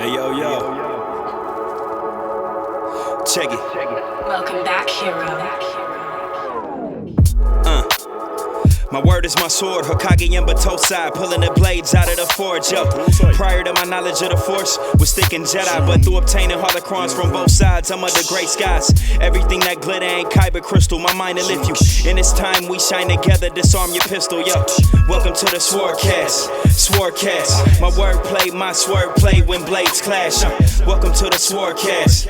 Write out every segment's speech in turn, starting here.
Hey, yo. Check it. Welcome back, hero. My word is my sword, Hokage and Batosai, pulling the blades out of the forge, yo. Prior to my knowledge of the Force, was thinking Jedi, but through obtaining holocrons from both sides, I'm under gray skies. Everything that glitter ain't kyber crystal, my mind to lift you. In this time we shine together, disarm your pistol, yo. Welcome to the SwordCast, my wordplay, my swordplay when blades clash. Welcome to the SwordCast,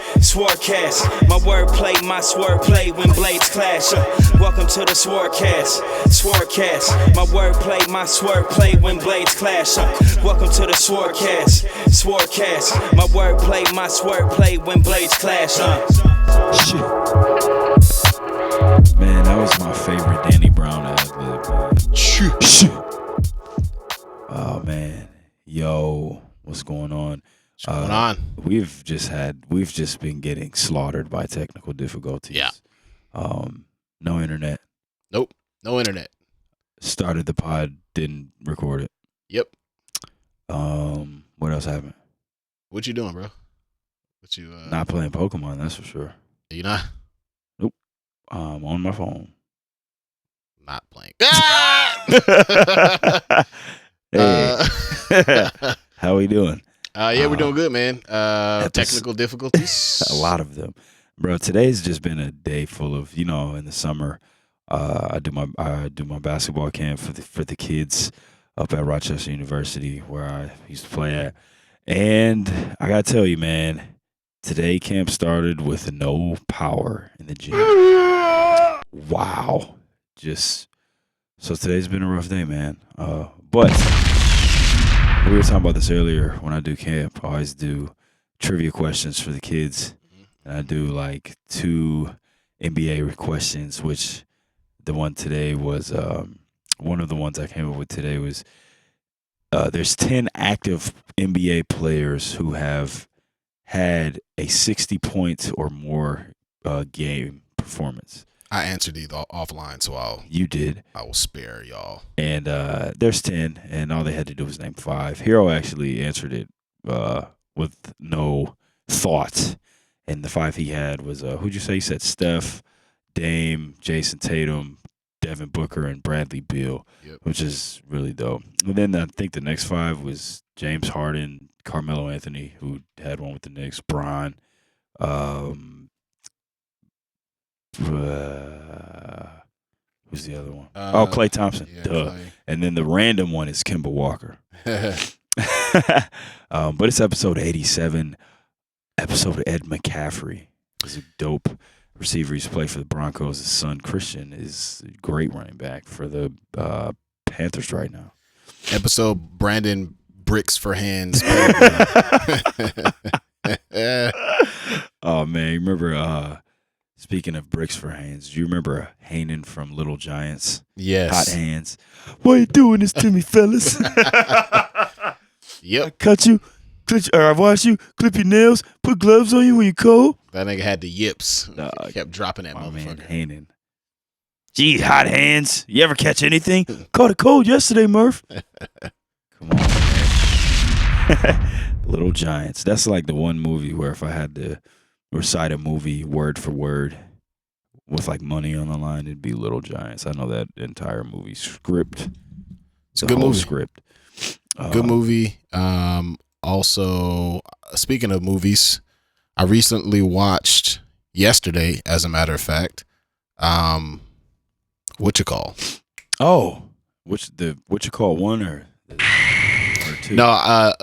my wordplay, my swordplay when blades clash. Welcome to the SwordCast, my wordplay, my swordplay when blades clash. Welcome to the SwordCast, my wordplay, my swordplay when blades clash. Shit. Man, that was my favorite Danny Brown ad-lib, man. Shit. Oh man, yo, what's going on? What's going on? We've just been getting slaughtered by technical difficulties. Yeah. No internet. Nope. No internet. Started the pod, didn't record it. Yep. What else happened? What you doing, bro? What you Not playing Pokemon, that's for sure. You not? Nope. On my phone. Not playing. Hey. How we doing? Yeah, we're doing good, man. Technical difficulties. A lot of them. Bro, today's just been a day full of, in the summer, I do my basketball camp for the kids up at Rochester University where I used to play at. And I gotta tell you, man, today camp started with no power in the gym. Wow. So today's been a rough day, man. But we were talking about this earlier. When I do camp, I always do trivia questions for the kids. And I do like 2 NBA questions, which the one today was one of the ones I came up with today was there's 10 active NBA players who have had a 60 points or more game performance. I answered these offline, so You did. I will spare y'all. And there's 10, and all they had to do was name 5. Hero actually answered it with no thought. And the 5 he had was, who'd you say? He said Steph, Dame, Jason Tatum, Devin Booker, and Bradley Beal, which is really dope. And then I think the next 5 was James Harden, Carmelo Anthony, who had one with the Knicks, Bron, who's the other one? Klay Thompson. Yeah, Duh. Klay. And then the random one is Kemba Walker. But it's episode 87. Episode of Ed McCaffrey is a dope receiver. He's played for the Broncos. His son Christian is a great running back for the Panthers right now. Episode Brandon Bricks for Hands. Oh man, you remember? Speaking of bricks for hands, do you remember Hanen from Little Giants? Yes. Hot hands. Why you doing this to me, fellas? Yep. I cut you. I wash you, clip your nails, put gloves on you when you're cold. That nigga had the yips. Kept dropping that My man, motherfucker. Hanen. Gee, hot hands. You ever catch anything? Caught a cold yesterday, Murph. Come on, man. Little Giants. That's like the one movie where if I had to recite a movie word for word with like money on the line, it'd be Little Giants. I know that entire movie script. It's a good movie. Script. Good movie. Also, speaking of movies, I recently watched yesterday, as a matter of fact, What You Call. Oh, What You Call 1 or 2? No,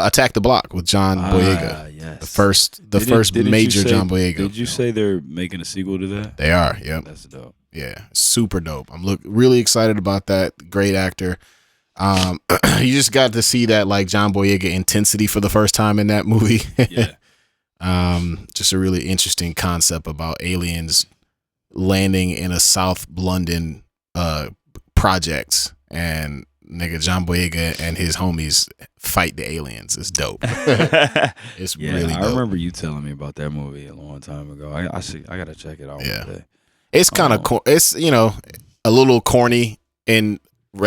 Attack the Block with John Boyega. Yes. The first major John Boyega. Did you say they're making a sequel to that? They are. Yep. That's dope. Yeah, super dope. I'm really excited about that. Great actor. You just got to see that like John Boyega intensity for the first time in that movie. Yeah. Just a really interesting concept about aliens landing in a South London projects, and nigga John Boyega and his homies fight the aliens. It's dope. It's really dope. I remember you telling me about that movie a long time ago. I gotta check it out one day. It's kind of it's a little corny in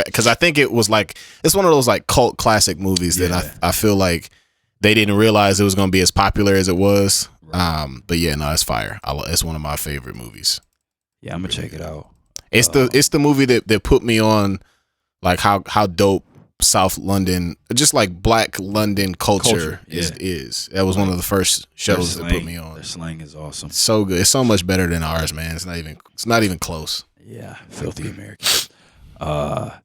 because I think it was like it's one of those like cult classic movies that I feel like they didn't realize it was going to be as popular as it was. But yeah, no, it's fire. It's one of my favorite movies. Yeah, I'm gonna check it out. It's the movie that put me on like how dope South London, just like Black London culture is. That was one of the first shows that put me on. Their slang is awesome. It's so good. It's so much better than ours, man. It's not even close. Yeah, filthy Americans. But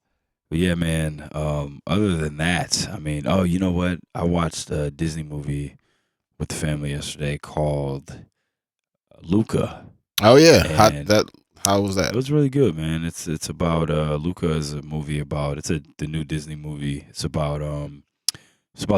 yeah, man. Other than that, I mean, oh, you know what? I watched a Disney movie with the family yesterday called Luca. Oh yeah, how was that? It was really good, man. It's about Luca is a movie about the new Disney movie. It's about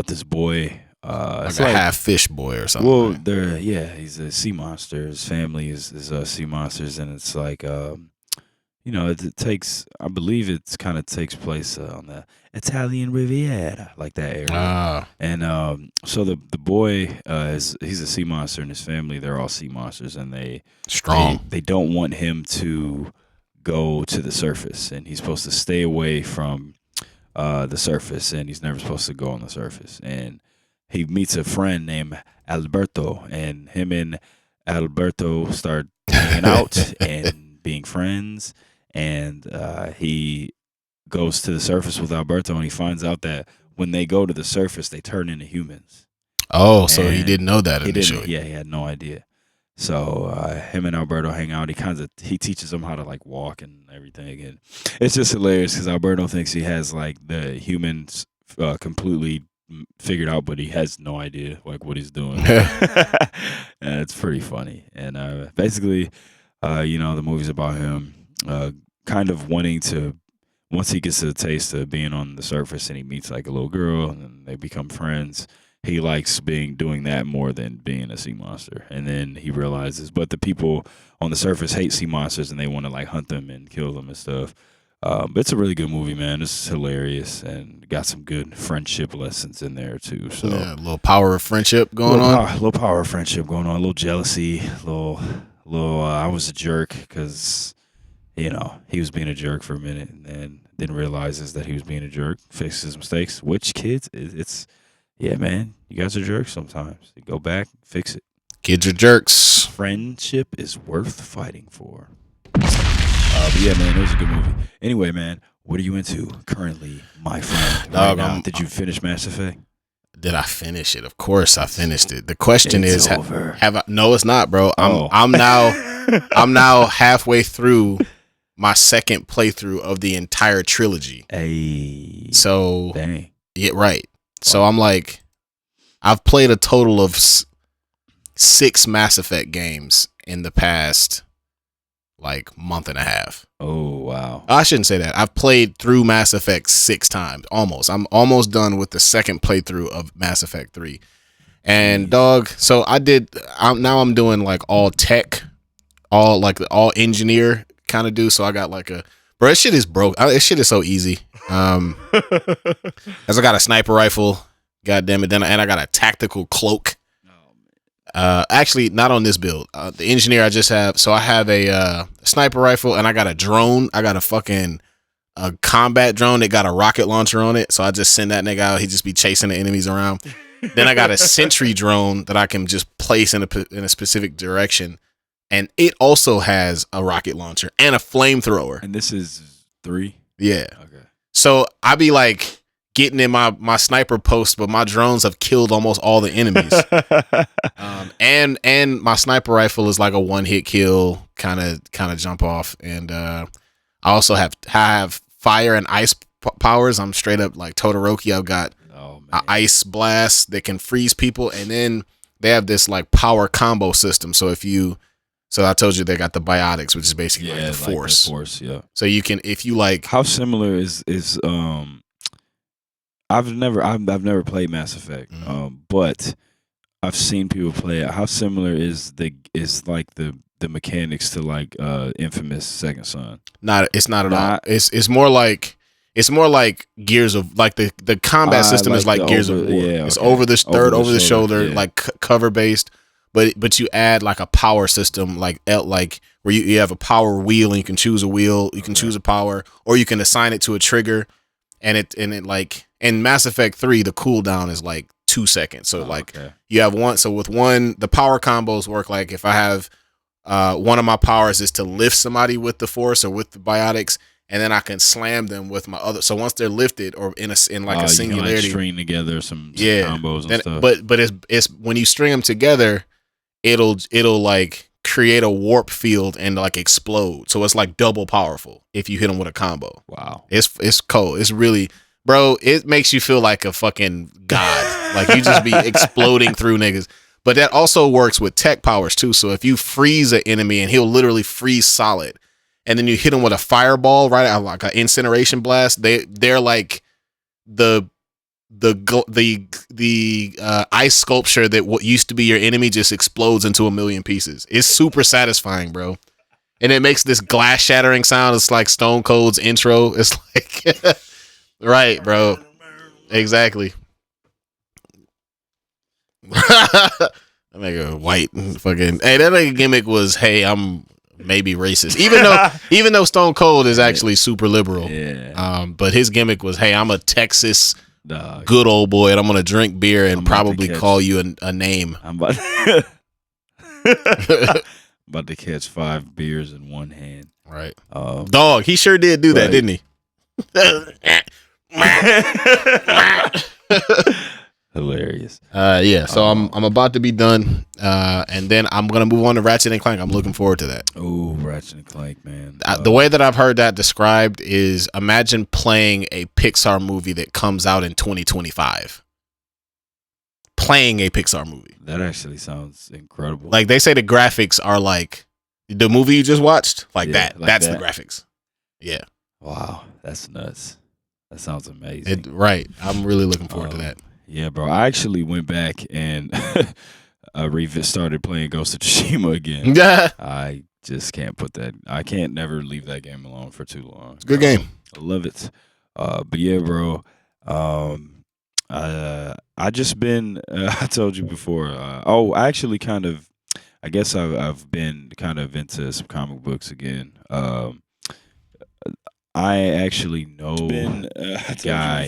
this boy. Like a half fish boy or something. Well, right? he's a sea monster. His family is sea monsters, and it's like it takes. I believe it kind of takes place on the Italian Riviera, like that area. And so the boy he's a sea monster, and his family, they're all sea monsters, and they don't want him to go to the surface, and he's supposed to stay away from the surface, and he's never supposed to go on the surface. And he meets a friend named Alberto, and him and Alberto start hanging out and being friends. And he goes to the surface with Alberto, and he finds out that when they go to the surface, they turn into humans. Oh, so he didn't know that initially. Yeah, he had no idea. So him and Alberto hang out. He teaches him how to like walk and everything, and it's just hilarious because Alberto thinks he has like the humans completely figured out, but he has no idea like what he's doing. And it's pretty funny. And basically, the movie's about him kind of wanting to, once he gets a taste of being on the surface and he meets like a little girl and they become friends, he likes doing that more than being a sea monster. And then he realizes, but the people on the surface hate sea monsters and they want to like hunt them and kill them and stuff. But it's a really good movie, man. It's hilarious and got some good friendship lessons in there too. So yeah, a little power of friendship going on. A little power of friendship going on. A little jealousy. Little. I was a jerk because he was being a jerk for a minute and then didn't realize that he was being a jerk. Fixed his mistakes. Which kids? Yeah, man. You guys are jerks sometimes. You go back, fix it. Kids are jerks. Friendship is worth fighting for. But yeah, man, it was a good movie. Anyway, man, what are you into currently, my friend? Dog, right now? Did you finish Mass Effect? Did I finish it? Of course I finished it. The question is, over. have I? No, it's not, bro. I'm now halfway through my second playthrough of the entire trilogy. Hey. So dang. Yeah, right. So I'm like, I've played a total of 6 Mass Effect games in the past like month and a half. Oh wow. I shouldn't say that. I've played through Mass Effect 6 times. Almost. I'm almost done with the second playthrough of Mass Effect 3. And dog, so I'm doing like all tech, all engineer kind of do. So I got like bro, this shit is broke. This shit is so easy. As I got a sniper rifle, god damn it, and I got a tactical cloak. Actually, not on this build. The engineer I just have. So I have a sniper rifle and I got a drone. I got a combat drone that got a rocket launcher on it. So I just send that nigga out. He just be chasing the enemies around. Then I got a sentry drone that I can just place in a specific direction. And it also has a rocket launcher and a flamethrower. And this is 3? Yeah. Okay. So I be like getting in my sniper post, but my drones have killed almost all the enemies. And my sniper rifle is like a one-hit kill, kind of jump off. And I also have fire and ice powers. I'm straight up like Todoroki. I've got an ice blast that can freeze people, and then they have this like power combo system. So I told you they got the biotics, which is basically like the force. The force, yeah. So you can, if you like, how similar is I've never played Mass Effect, but I've seen people play it. How similar is like the mechanics to like Infamous Second Son? It's not at all. It's more like Gears of, like the combat system is like Gears of War. Yeah, it's over the shoulder, yeah. Like cover based. But you add like a power system, like where you have a power wheel and you can choose a wheel, you can choose a power, or you can assign it to a trigger, and it like in Mass Effect 3 the cooldown is like 2 seconds. So okay. you have one. So with one, the power combos work like if I have one of my powers is to lift somebody with the force or with the biotics, and then I can slam them with my other. So once they're lifted or in a singularity, you can like string together some combos and stuff. But it's when you string them together, it'll like create a warp field and like explode. So it's like double powerful if you hit them with a combo. Wow, it's cold. It's really, bro. It makes you feel like a fucking god. Like you just be exploding through niggas. But that also works with tech powers too. So if you freeze an enemy and he'll literally freeze solid, and then you hit him with a fireball, right? Like an incineration blast. They're like the ice sculpture that what used to be your enemy just explodes into a million pieces. It's super satisfying, bro. And it makes this glass shattering sound. It's like Stone Cold's intro. It's like, right, bro. Exactly. That nigga white fucking. Hey, that nigga gimmick was, hey, I'm maybe racist, even though Stone Cold is actually super liberal. Yeah. But his gimmick was, hey, I'm a Texas good old boy, and I'm gonna drink beer and probably call you a name. I'm about about to catch 5 beers in one hand. Right. Dog, he sure did do that, didn't he? Hilarious. Yeah. So I'm about to be done, and then I'm gonna move on to Ratchet and Clank. I'm looking forward to that. Oh, Ratchet and Clank, man. The way that I've heard that described is imagine playing a Pixar movie that comes out in 2025. Playing a Pixar movie. That actually sounds incredible. Like they say the graphics are like the movie you just watched, like that. Like that's the graphics. Yeah. Wow, that's nuts. That sounds amazing. Right. I'm really looking forward to that. Yeah, bro. I actually went back and started playing Ghost of Tsushima again. Yeah. I just can't put that. I can't never leave that game alone for too long. It's a good game. I love it. But yeah, bro. I just been. I told you before. I actually kind of. I guess I've been kind of into some comic books again. I actually know a guy.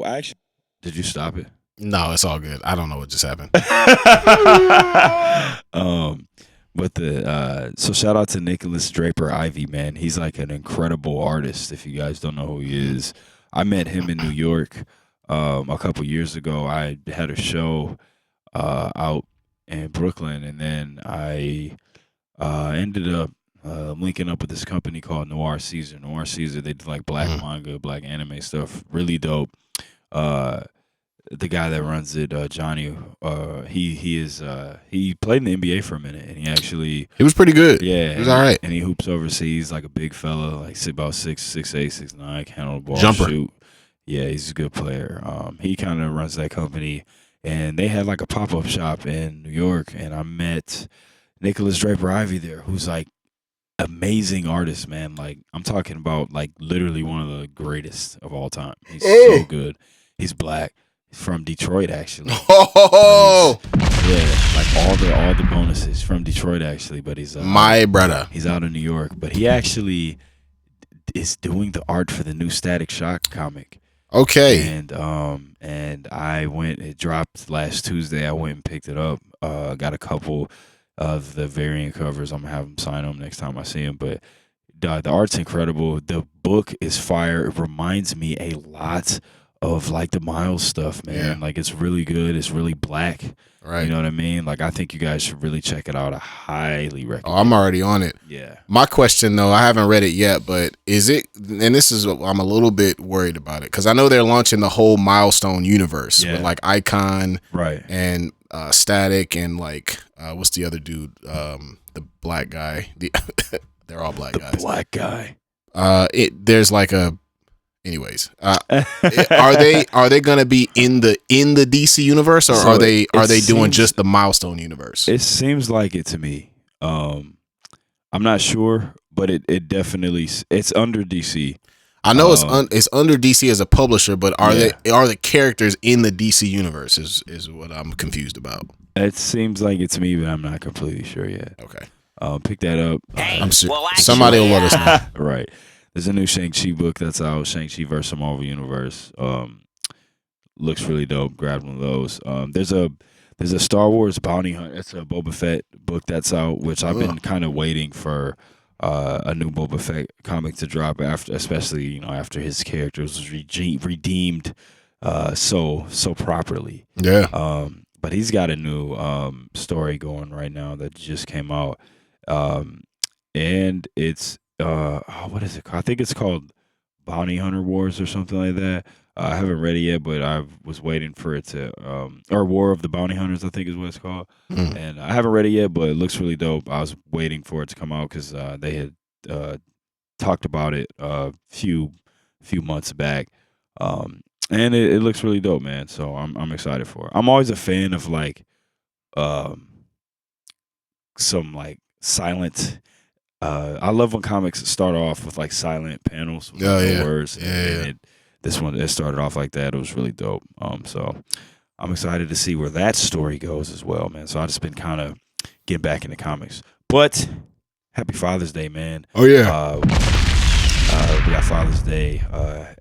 Actually, did you stop it? No, it's all good. I don't know what just happened. But so shout out to Nicholas Draper Ivy, man. He's like an incredible artist. If you guys don't know who he is, I met him in New York a couple years ago. I had a show out in Brooklyn, and then I ended up linking up with this company called Noir Caesar. Noir Caesar, they do like black manga, black anime stuff, really dope. The guy that runs it, Johnny, he played in the NBA for a minute, and he was pretty good. Yeah, he was all right. And he hoops overseas, like a big fella, like about 6'8", 6'9", can handle the ball, jumper. Shoot. Yeah, he's a good player. He kind of runs that company, and they had like a pop-up shop in New York, and I met Nicholas Draper Ivy there, who's like amazing artist, man. Like I'm talking about like literally one of the greatest of all time. He's so good. He's black. He's from Detroit, actually. Oh, yeah, like all the bonuses from Detroit, actually. But he's my brother. He's out of New York, but he actually is doing the art for the new Static Shock comic. Okay. And I went. It dropped last Tuesday. I went and picked it up. Got a couple of the variant covers. I'm gonna have him sign them next time I see him. But the art's incredible. The book is fire. It reminds me a lot of like the Miles stuff, man. Yeah. Like it's really good. It's really black. Right. You know what I mean? Like I think you guys should really check it out. I highly recommend. Oh, I'm already on it. Yeah. My question though, I haven't read it yet, but is it? And this is I'm a little bit worried about it because I know they're launching the whole Milestone universe with like Icon, right, and Static, and like what's the other dude? The black guy. They're all black guys. Black guy. There's like a. Anyways, are they gonna be in the DC universe, or are they doing just the Milestone universe? It seems like it to me. I'm not sure, but it definitely it's under DC. I know it's under DC as a publisher, but are the characters in the DC universe is what I'm confused about. It seems like it to me, but I'm not completely sure yet. Okay, pick that up. I'm sure somebody will let us know. Right. There's a new Shang-Chi book that's out, Shang-Chi vs. Marvel Universe. looks really dope. Grabbed one of those. There's a Star Wars Bounty Hunt. It's a Boba Fett book that's out, which I've been kind of waiting for a new Boba Fett comic to drop after, especially after his character was redeemed so properly. Yeah. But he's got a new story going right now that just came out, and it's what is it called? I think it's called Bounty Hunter Wars or something like that. I haven't read it yet, but I was waiting for it to, or War of the Bounty Hunters, I think is what it's called. And I haven't read it yet, but it looks really dope. I was waiting for it to come out because they had talked about it a few months back, and it looks really dope, man. So I'm excited for it. I'm always a fan of like some like silent. I love when comics start off with like silent panels with no words. And this one, it started off like that. It was really dope. So I'm excited to see where that story goes as well, man. So I just been kind of getting back into comics. But happy Father's Day, man. Oh yeah. We got Father's Day.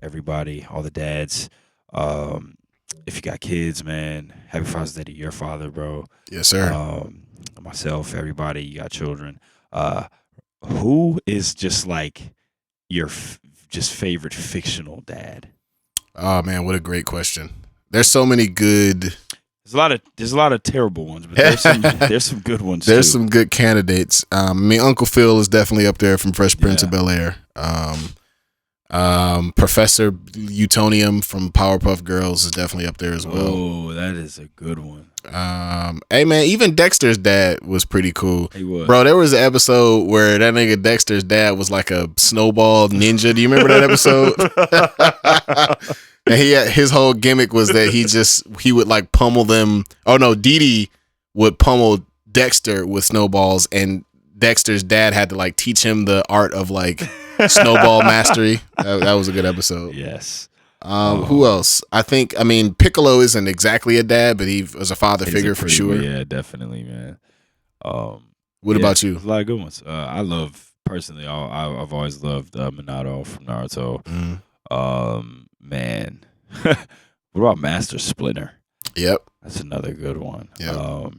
Everybody, all the dads. If you got kids, man, happy Father's Day to your father, bro. Yes, sir. Myself, everybody, you got children. Who is just like your just favorite fictional dad? Oh man, what a great question. There's so many good. There's a lot of terrible ones, but there's some good ones. There's too. some good candidates. I mean, Uncle Phil is definitely up there from Fresh Prince of Bel-Air. Professor Utonium from Powerpuff Girls is definitely up there as well. Oh, that is a good one. Hey man, even Dexter's dad was pretty cool. He was. Bro, there was an episode where that nigga Dexter's dad was like a snowball ninja. Do you remember that episode? And his whole gimmick was that he would like pummel them. Oh no, Dee Dee would pummel Dexter with snowballs, and Dexter's dad had to like teach him the art of like snowball mastery. That was a good episode. Yes. Who else? I mean, Piccolo isn't exactly a dad, but he was a father figure for sure. Yeah, definitely, man. What about you? There's a lot of good ones. I love personally. I've always loved Minato from Naruto. Man, what about Master Splinter? Yep, that's another good one. Yep.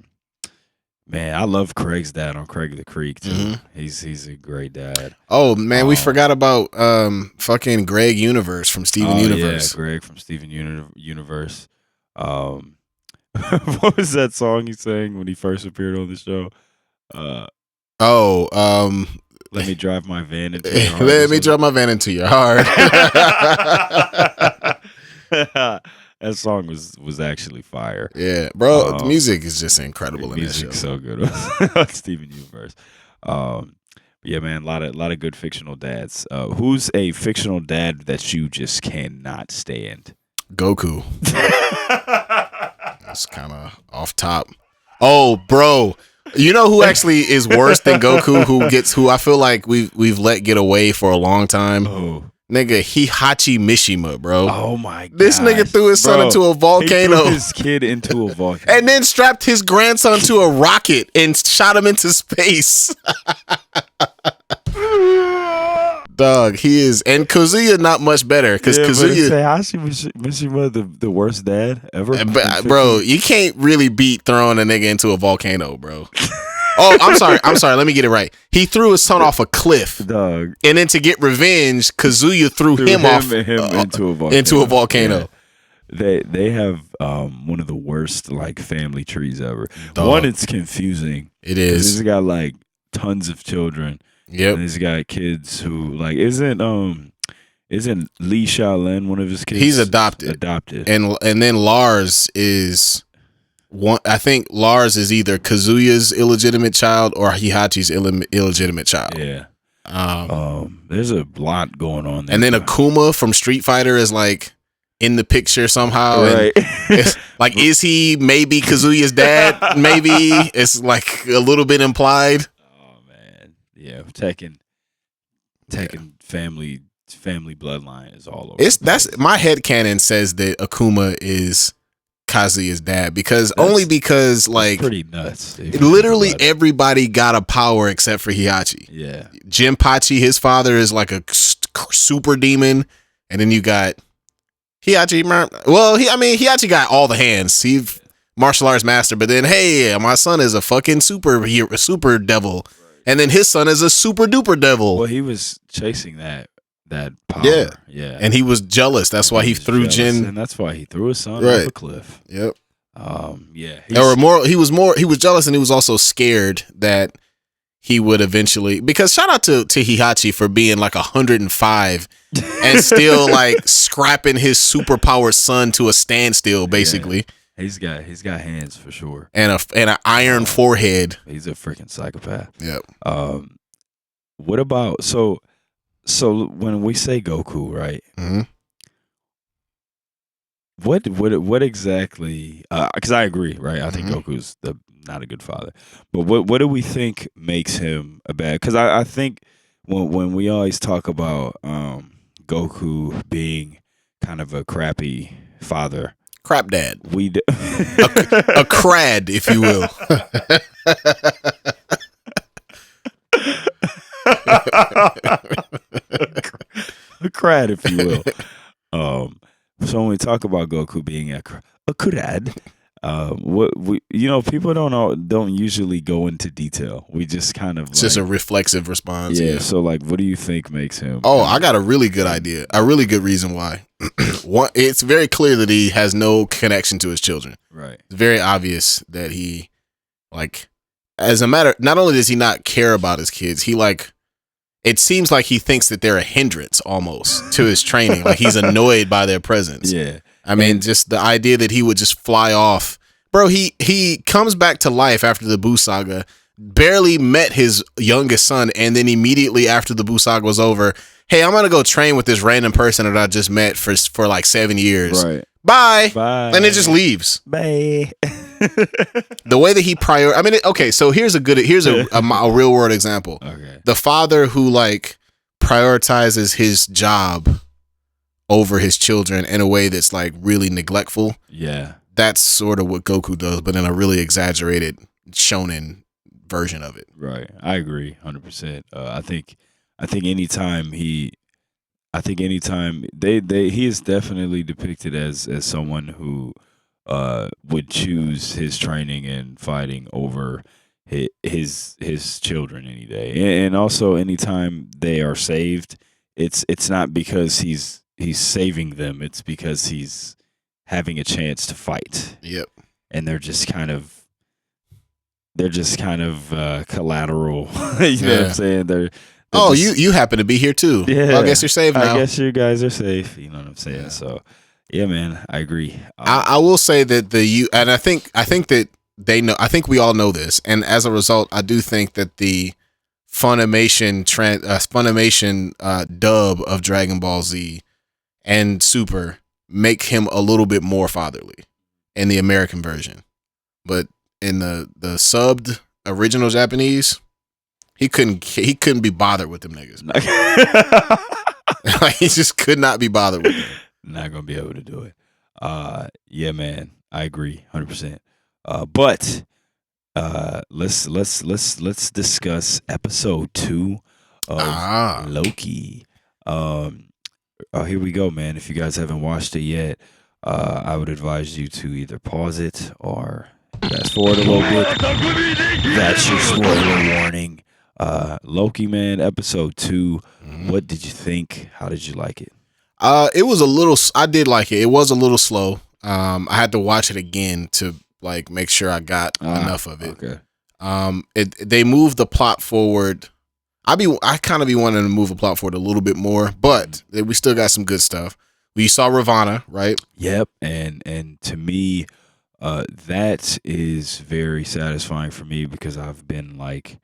Man, I love Craig's dad on Craig the Creek too. He's a great dad. Oh man, we forgot about fucking Greg Universe from Steven Universe. Yeah, Greg from Steven Universe. What was that song he sang when he first appeared on the show? Let me drive my van into your heart. Let me drive my van into your heart. That song was actually fire. Yeah, bro. The music is just incredible in that show. Music's so good on Steven Universe. But yeah, man, a lot of good fictional dads. Who's a fictional dad that you just cannot stand? Goku. That's kind of off top. Oh, bro. You know who actually is worse than Goku? Who I feel like we've let get away for a long time? Oh. Nigga, Hihachi Mishima, bro. Oh my god. This nigga threw his son into a volcano. He threw his kid into a volcano. And then strapped his grandson to a rocket and shot him into space. Dog, he is. And Kazuya not much better because Kazuya. Hihachi Mishima the worst dad ever. Bro, you can't really beat throwing a nigga into a volcano, bro. Oh, I'm sorry. Let me get it right. He threw his son off a cliff, dog, and then to get revenge, Kazuya threw him into a volcano. Yeah. They have one of the worst like family trees ever. Dog. One, it's confusing. It is. He's got like tons of children. Yep. And he's got kids who like isn't Lee Shaolin one of his kids? He's adopted. And then Lars is. I think Lars is either Kazuya's illegitimate child or Hihachi's illegitimate child. Yeah. There's a lot going on there. And then Akuma from Street Fighter is like in the picture somehow. Right. And like, is he maybe Kazuya's dad? Maybe it's like a little bit implied. Oh man, yeah. Tekken family bloodline is all over. That's my headcanon says that Akuma is Kazuya's dad because like pretty nuts. Literally everybody got a power except for Hihachi. Yeah. Jinpachi, his father is like a super demon, and then you got He actually got all the hands. He martial arts master, but then hey, my son is a fucking super devil, and then his son is a super duper devil. Well, he was chasing that power. Yeah, and he was jealous. That's why he threw Jin, and that's why he threw his son off a cliff. Yep. Yeah. He was jealous, and he was also scared that he would eventually, because shout out to Heihachi for being like 105 and still like scrapping his superpowered son to a standstill, basically. Yeah. He's got hands for sure, and an iron forehead. He's a freaking psychopath. Yep. What about so when we say Goku, right? Mm-hmm. What exactly? Because I agree, right? I think Goku's not a good father. But what do we think makes him a bad? Because I think when we always talk about Goku being kind of a crappy father, crap dad, we a crad, if you will. A crad, if you will. So when we talk about Goku being a crad, people don't usually go into detail. We just kind of it's just a reflexive response. Yeah. So like, what do you think makes him? Oh, I got a really good idea. A really good reason why. One, it's very clear that he has no connection to his children. Right. It's very obvious that he, like, not only does he not care about his kids, he like. It seems like he thinks that they're a hindrance almost to his training. Like he's annoyed by their presence. Yeah. I mean, just the idea that he would just fly off. Bro, he comes back to life after the Buu saga, barely met his youngest son, and then immediately after the Buu saga was over, hey, I'm going to go train with this random person that I just met for like 7 years. Right. Bye. Bye. And it just leaves. Bye. The way that he so here's a real world example. Okay. The father who like prioritizes his job over his children in a way that's like really neglectful. Yeah. That's sort of what Goku does, but in a really exaggerated shonen version of it. Right. I agree 100%. I think anytime he is definitely depicted as someone who would choose his training and fighting over his children any day, and also anytime they are saved, it's not because he's saving them, it's because he's having a chance to fight. Yep. And they're just kind of collateral. You know what I'm saying? You happen to be here too. Yeah, well, I guess you're safe now. I guess you guys are safe. You know what I'm saying? Yeah. So, yeah, man, I agree. I will say that and I think that they know. I think we all know this, and as a result, I do think that the Funimation dub of Dragon Ball Z and Super make him a little bit more fatherly in the American version, but in the subbed original Japanese, he couldn't be bothered with them niggas. Like, he just could not be bothered with them. Not gonna be able to do it. Yeah, man, I agree 100%. But let's discuss episode 2 of Loki. Here we go, man. If you guys haven't watched it yet, I would advise you to either pause it or fast forward a little bit. That's your spoiler warning. Loki, man, episode 2. What did you think? How did you like it? It was a little. I did like it. It was a little slow. I had to watch it again to like make sure I got enough of it. Okay. They moved the plot forward. I kind of be wanting to move the plot forward a little bit more, but we still got some good stuff. We saw Ravana, right? Yep. And to me, that is very satisfying for me because I've been like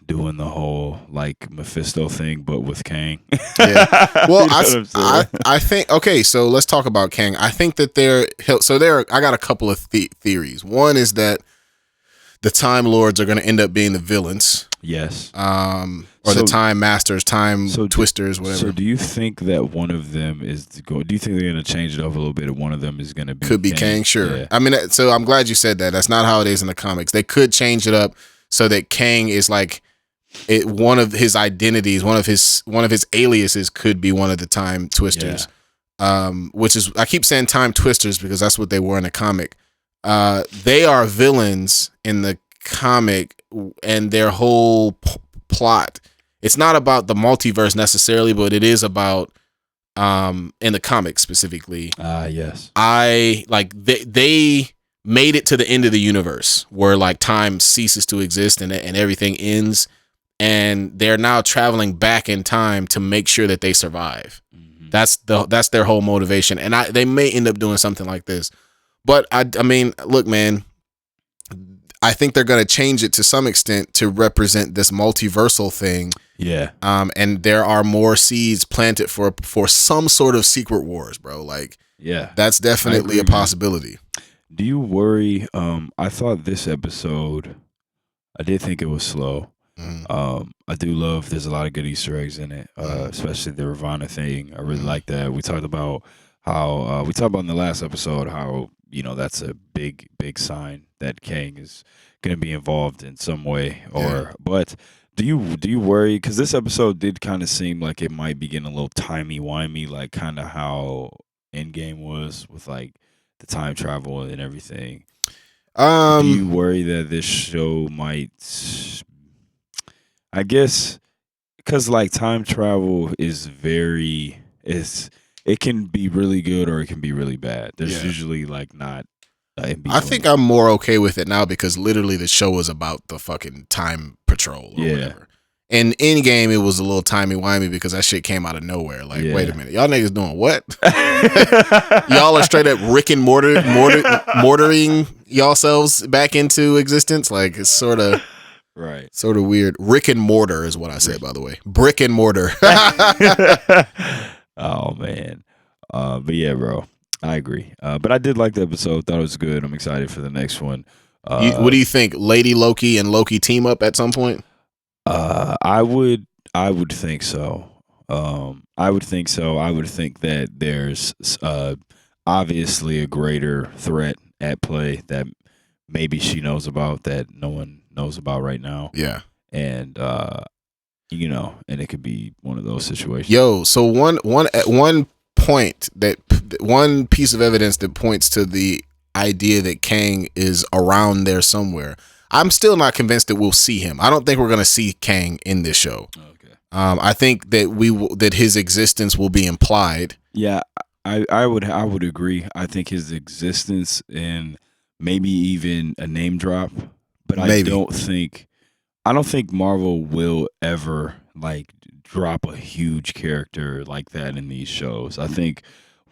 doing the whole like Mephisto thing, but with Kang. Yeah. Well, I think, okay, so let's talk about Kang. I think that I got a couple of theories. One is that the Time Lords are going to end up being the villains. Yes. Or the Time Masters, Twisters, whatever. So do you think that one of them do you think they're going to change it up a little bit, and one of them is going to be Could be Kang, sure. Yeah. I mean, so I'm glad you said that. That's not how it is in the comics. They could change it up so that Kang is like one of his identities, one of his aliases could be one of the Time Twisters. which is, I keep saying time twisters because that's what they were in the comic. They are villains in the comic, and their whole plot, it's not about the multiverse necessarily, but it is about in the comic specifically. Yes. They made it to the end of the universe where like time ceases to exist and everything ends, and they're now traveling back in time to make sure that they survive. That's their whole motivation, and they may end up doing something like this. But I mean, look, man, I think they're gonna change it to some extent to represent this multiversal thing. Yeah. And there are more seeds planted for some sort of secret wars, bro. Like, yeah, that's definitely a possibility. Do you worry? I thought this episode, I did think it was slow. I do love, there's a lot of good Easter eggs in it, especially the Ravonna thing. I really like that. We talked about how, in the last episode, how, that's a big sign that Kang is going to be involved in some way. But do you worry? Because this episode did kind of seem like it might be getting a little timey-wimey, like kind of how Endgame was with like the time travel and everything. Do you worry that this show might, I guess, because like time travel is it can be really good or it can be really bad. There's usually like not in between. I think I'm more okay with it now because literally the show is about the fucking time patrol or whatever. And in game, it was a little timey-wimey because that shit came out of nowhere. Like, wait a minute. Y'all niggas doing what? Y'all are straight up Rick and mortaring yourselves back into existence. Like, it's sort of weird. Rick and mortar is what I say, by the way. Brick and mortar. Oh, man. But yeah, bro. I agree. But I did like the episode. Thought it was good. I'm excited for the next one. What do you think? Lady Loki and Loki team up at some point? I would think so. I would think so. I would think that there's obviously a greater threat at play that maybe she knows about that no one knows about right now. Yeah. And and it could be one of those situations. Yo, so one piece of evidence that points to the idea that Kang is around there somewhere. I'm still not convinced that we'll see him. I don't think we're going to see Kang in this show. Okay. I think that that his existence will be implied. Yeah, I would agree. I think his existence and maybe even a name drop, but I don't think Marvel will ever like drop a huge character like that in these shows. I think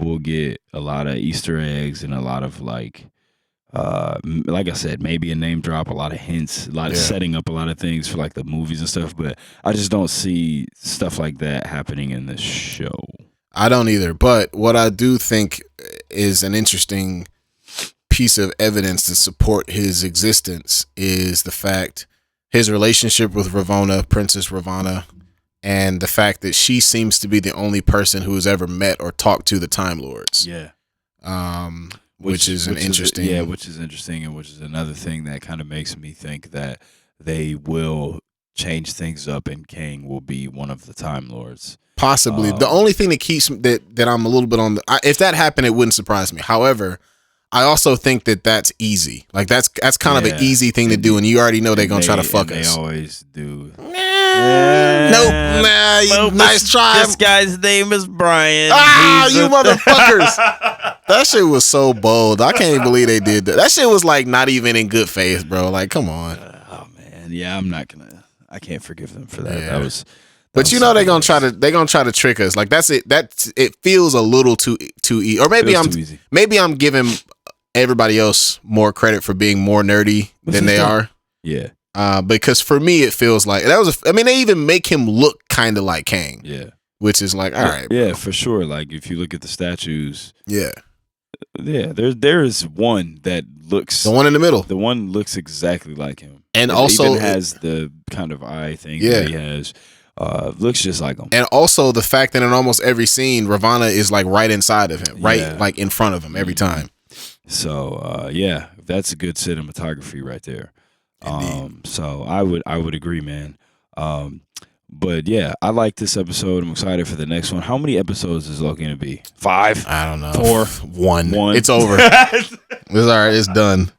we'll get a lot of Easter eggs and a lot of like I said, maybe a name drop, a lot of hints, a lot of setting up a lot of things for like the movies and stuff, but I just don't see stuff like that happening in this show. I don't either, but what I do think is an interesting piece of evidence to support his existence is the fact his relationship with Ravonna, Princess Ravonna, and the fact that she seems to be the only person who has ever met or talked to the Time Lords. Yeah. Which is interesting, and which is another thing that kind of makes me think that they will change things up and Kang will be one of the Time Lords. Possibly. The only thing that keeps that I'm a little bit on if that happened, it wouldn't surprise me. However, I also think that that's easy. Like that's kind of an easy thing to do, and you already know they're gonna try to fuck us. They always do. Nope. Nice try. This guy's name is Brian. You motherfuckers. That shit was so bold. I can't even believe they did that. That shit was like not even in good faith, bro. Like, come on. Oh man. Yeah, I can't forgive them for that. Yeah. But they're gonna try to trick us. Like it feels a little too easy. Or maybe I'm giving everybody else more credit for being more nerdy than they are. Yeah. Because for me it feels like they even make him look kind of like Kang. Yeah. Which is like, all right. Yeah, for sure. Like if you look at the statues. Yeah. Yeah, there is one that looks the one in the middle. The one looks exactly like him, and it also even has the kind of eye thing that he has. Looks just like him. And also the fact that in almost every scene, Ravonna is like right inside of him, like in front of him every time. So that's a good cinematography right there. Indeed. So I would agree, man. But yeah, I like this episode. I'm excited for the next one. How many episodes is Loki gonna be? 5? I don't know. 4? 1. 1. It's over. It's all right. It's done.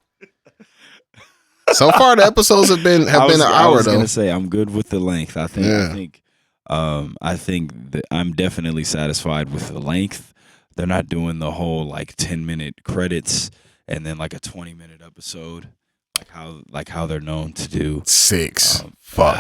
So far, the episodes have been an hour though. I was gonna say I'm good with the length. I think that I'm definitely satisfied with the length. They're not doing the whole like 10-minute credits and then like a 20-minute episode, like how they're known to do. 6. Fuck.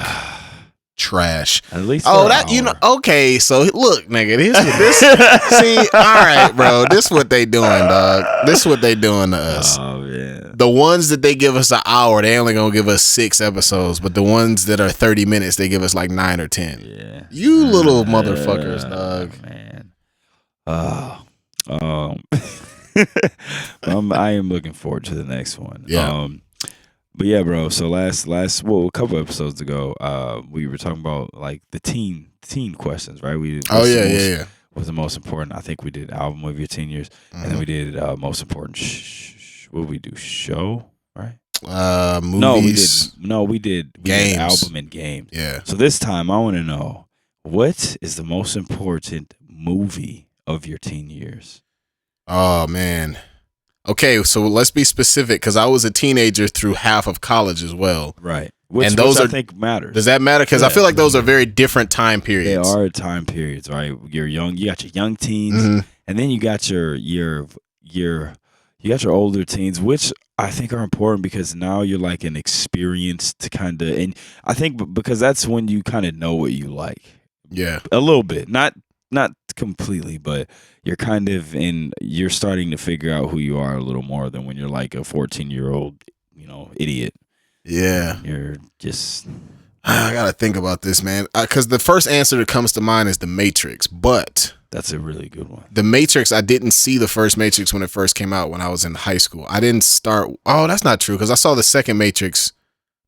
Trash. At least okay, so look, nigga, this see, all right, bro, this what they doing, dog. This what they doing to us. Oh man. The ones that they give us an hour, they only gonna give us 6 episodes, but the ones that are 30 minutes, they give us like 9 or 10. Yeah. You little motherfuckers, dog. Man. I am looking forward to the next one. Yeah. But yeah, bro. So a couple episodes ago, we were talking about like the teen questions, right? Yeah. Was the most important? I think we did album of your teen years, and then we did most important. What did we do? Show, right? Movies. We did games. Album and games. Yeah. So this time, I want to know what is the most important movie of your teen years? Oh man. Okay, so let's be specific because I was a teenager through half of college as well. Right. And those I think matters. Does that matter? Because I feel like those are very different time periods. They are time periods, right? You're young. You got your young teens, and then you got your older teens, which I think are important because now you're like an experienced kind of, and I think because that's when you kind of know what you like. Yeah, a little bit, not completely, but you're kind of you're starting to figure out who you are a little more than when you're like a 14-year-old, idiot. Yeah. You're just... I gotta think about this, man. Because the first answer that comes to mind is The Matrix, but... That's a really good one. The Matrix, I didn't see the first Matrix when it first came out when I was in high school. I didn't start... Oh, that's not true, because I saw the second Matrix...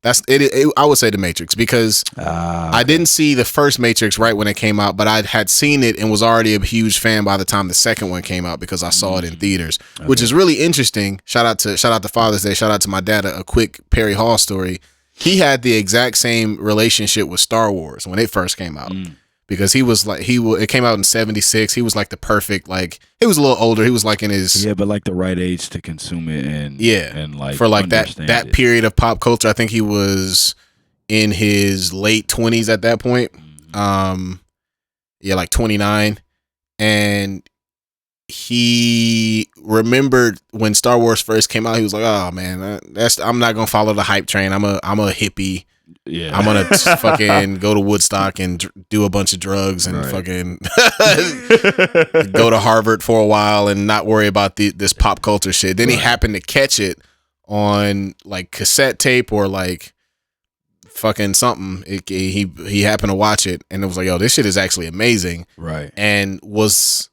That's it. I would say The Matrix because I didn't see the first Matrix right when it came out, but I had seen it and was already a huge fan by the time the second one came out because I saw it in theaters, which is really interesting. Shout out to Father's Day. Shout out to my dad. A quick Perry Hall story. He had the exact same relationship with Star Wars when it first came out. Because he was like it came out in 76. He was like the perfect, like he was a little older. He was like in his but like the right age to consume it and like for like that period of pop culture. I think he was in his late 20s at that point. Like 29, and he remembered when Star Wars first came out. He was like, "Oh man, I'm not gonna follow the hype train. I'm a hippie." Yeah, I'm gonna fucking go to Woodstock and do a bunch of drugs and fucking go to Harvard for a while and not worry about this pop culture shit. Then he happened to catch it on like cassette tape or like fucking something. He happened to watch it and it was like, yo, this shit is actually amazing. Right. And was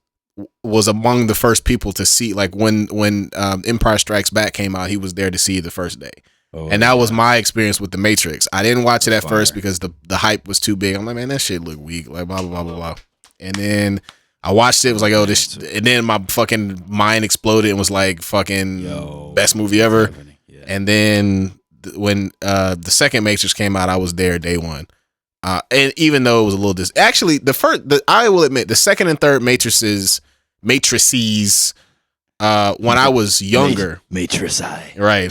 among the first people to see, like when Empire Strikes Back came out, he was there to see it the first day. And that was my experience with The Matrix. I didn't watch it at first because the hype was too big. I'm like, man, that shit look weak. Like, blah, blah, blah, blah, blah. And then I watched it. It was like, oh, this. And then my fucking mind exploded and was like, fucking best movie ever. Yeah. And then when the second Matrix came out, I was there day one. And even though it was a little actually, I will admit, the second and third Matrices, when I was younger, Matricide, right?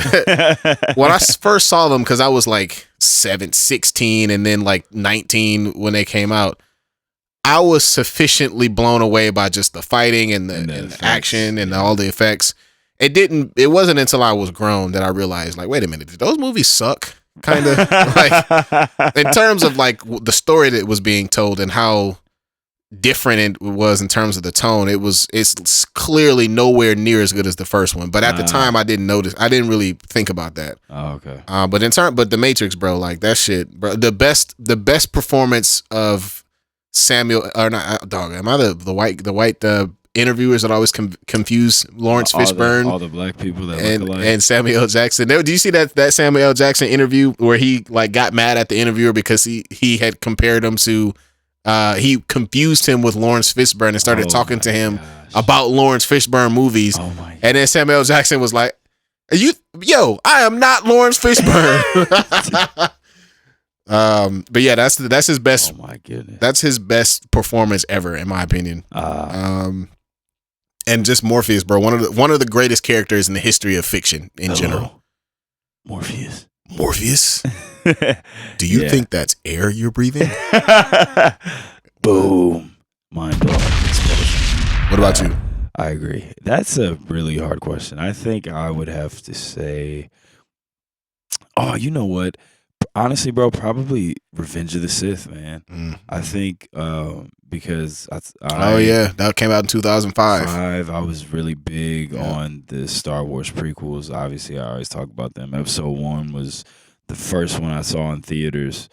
When I first saw them, because I was like 16 and then like 19 when they came out, I was sufficiently blown away by just the fighting and the action and all the effects. It wasn't until I was grown that I realized, like, wait a minute, did those movies suck? Kind of like in terms of like the story that was being told and how different it was in terms of the tone. It's clearly nowhere near as good as the first one, but at the time I didn't really think about that. Okay. But The Matrix, bro, like that shit, bro, the best performance of Samuel, or not, dog, am I the white interviewers that always confuse Lawrence Fishburne, all the black people that look alike, and Samuel L. Jackson. Do you see that Samuel L. Jackson interview where he like got mad at the interviewer because he had compared him to he confused him with Lawrence Fishburne and started talking to him about Lawrence Fishburne movies. Oh my God. And then Samuel L. Jackson was like, I am not Lawrence Fishburne. But yeah, that's his best. Oh my goodness. That's his best performance ever, in my opinion. And just Morpheus, bro. One of the greatest characters in the history of fiction in general. Morpheus. Do you think that's air you're breathing? Boom. Mind blowing explosion. What about you? I agree. That's a really hard question. I think I would have to say, oh, you know what? Honestly, bro, probably Revenge of the Sith, man. I think because that came out in 2005. I was really big on the Star Wars prequels. Obviously, I always talk about them. Episode 1 was the first one I saw in theaters.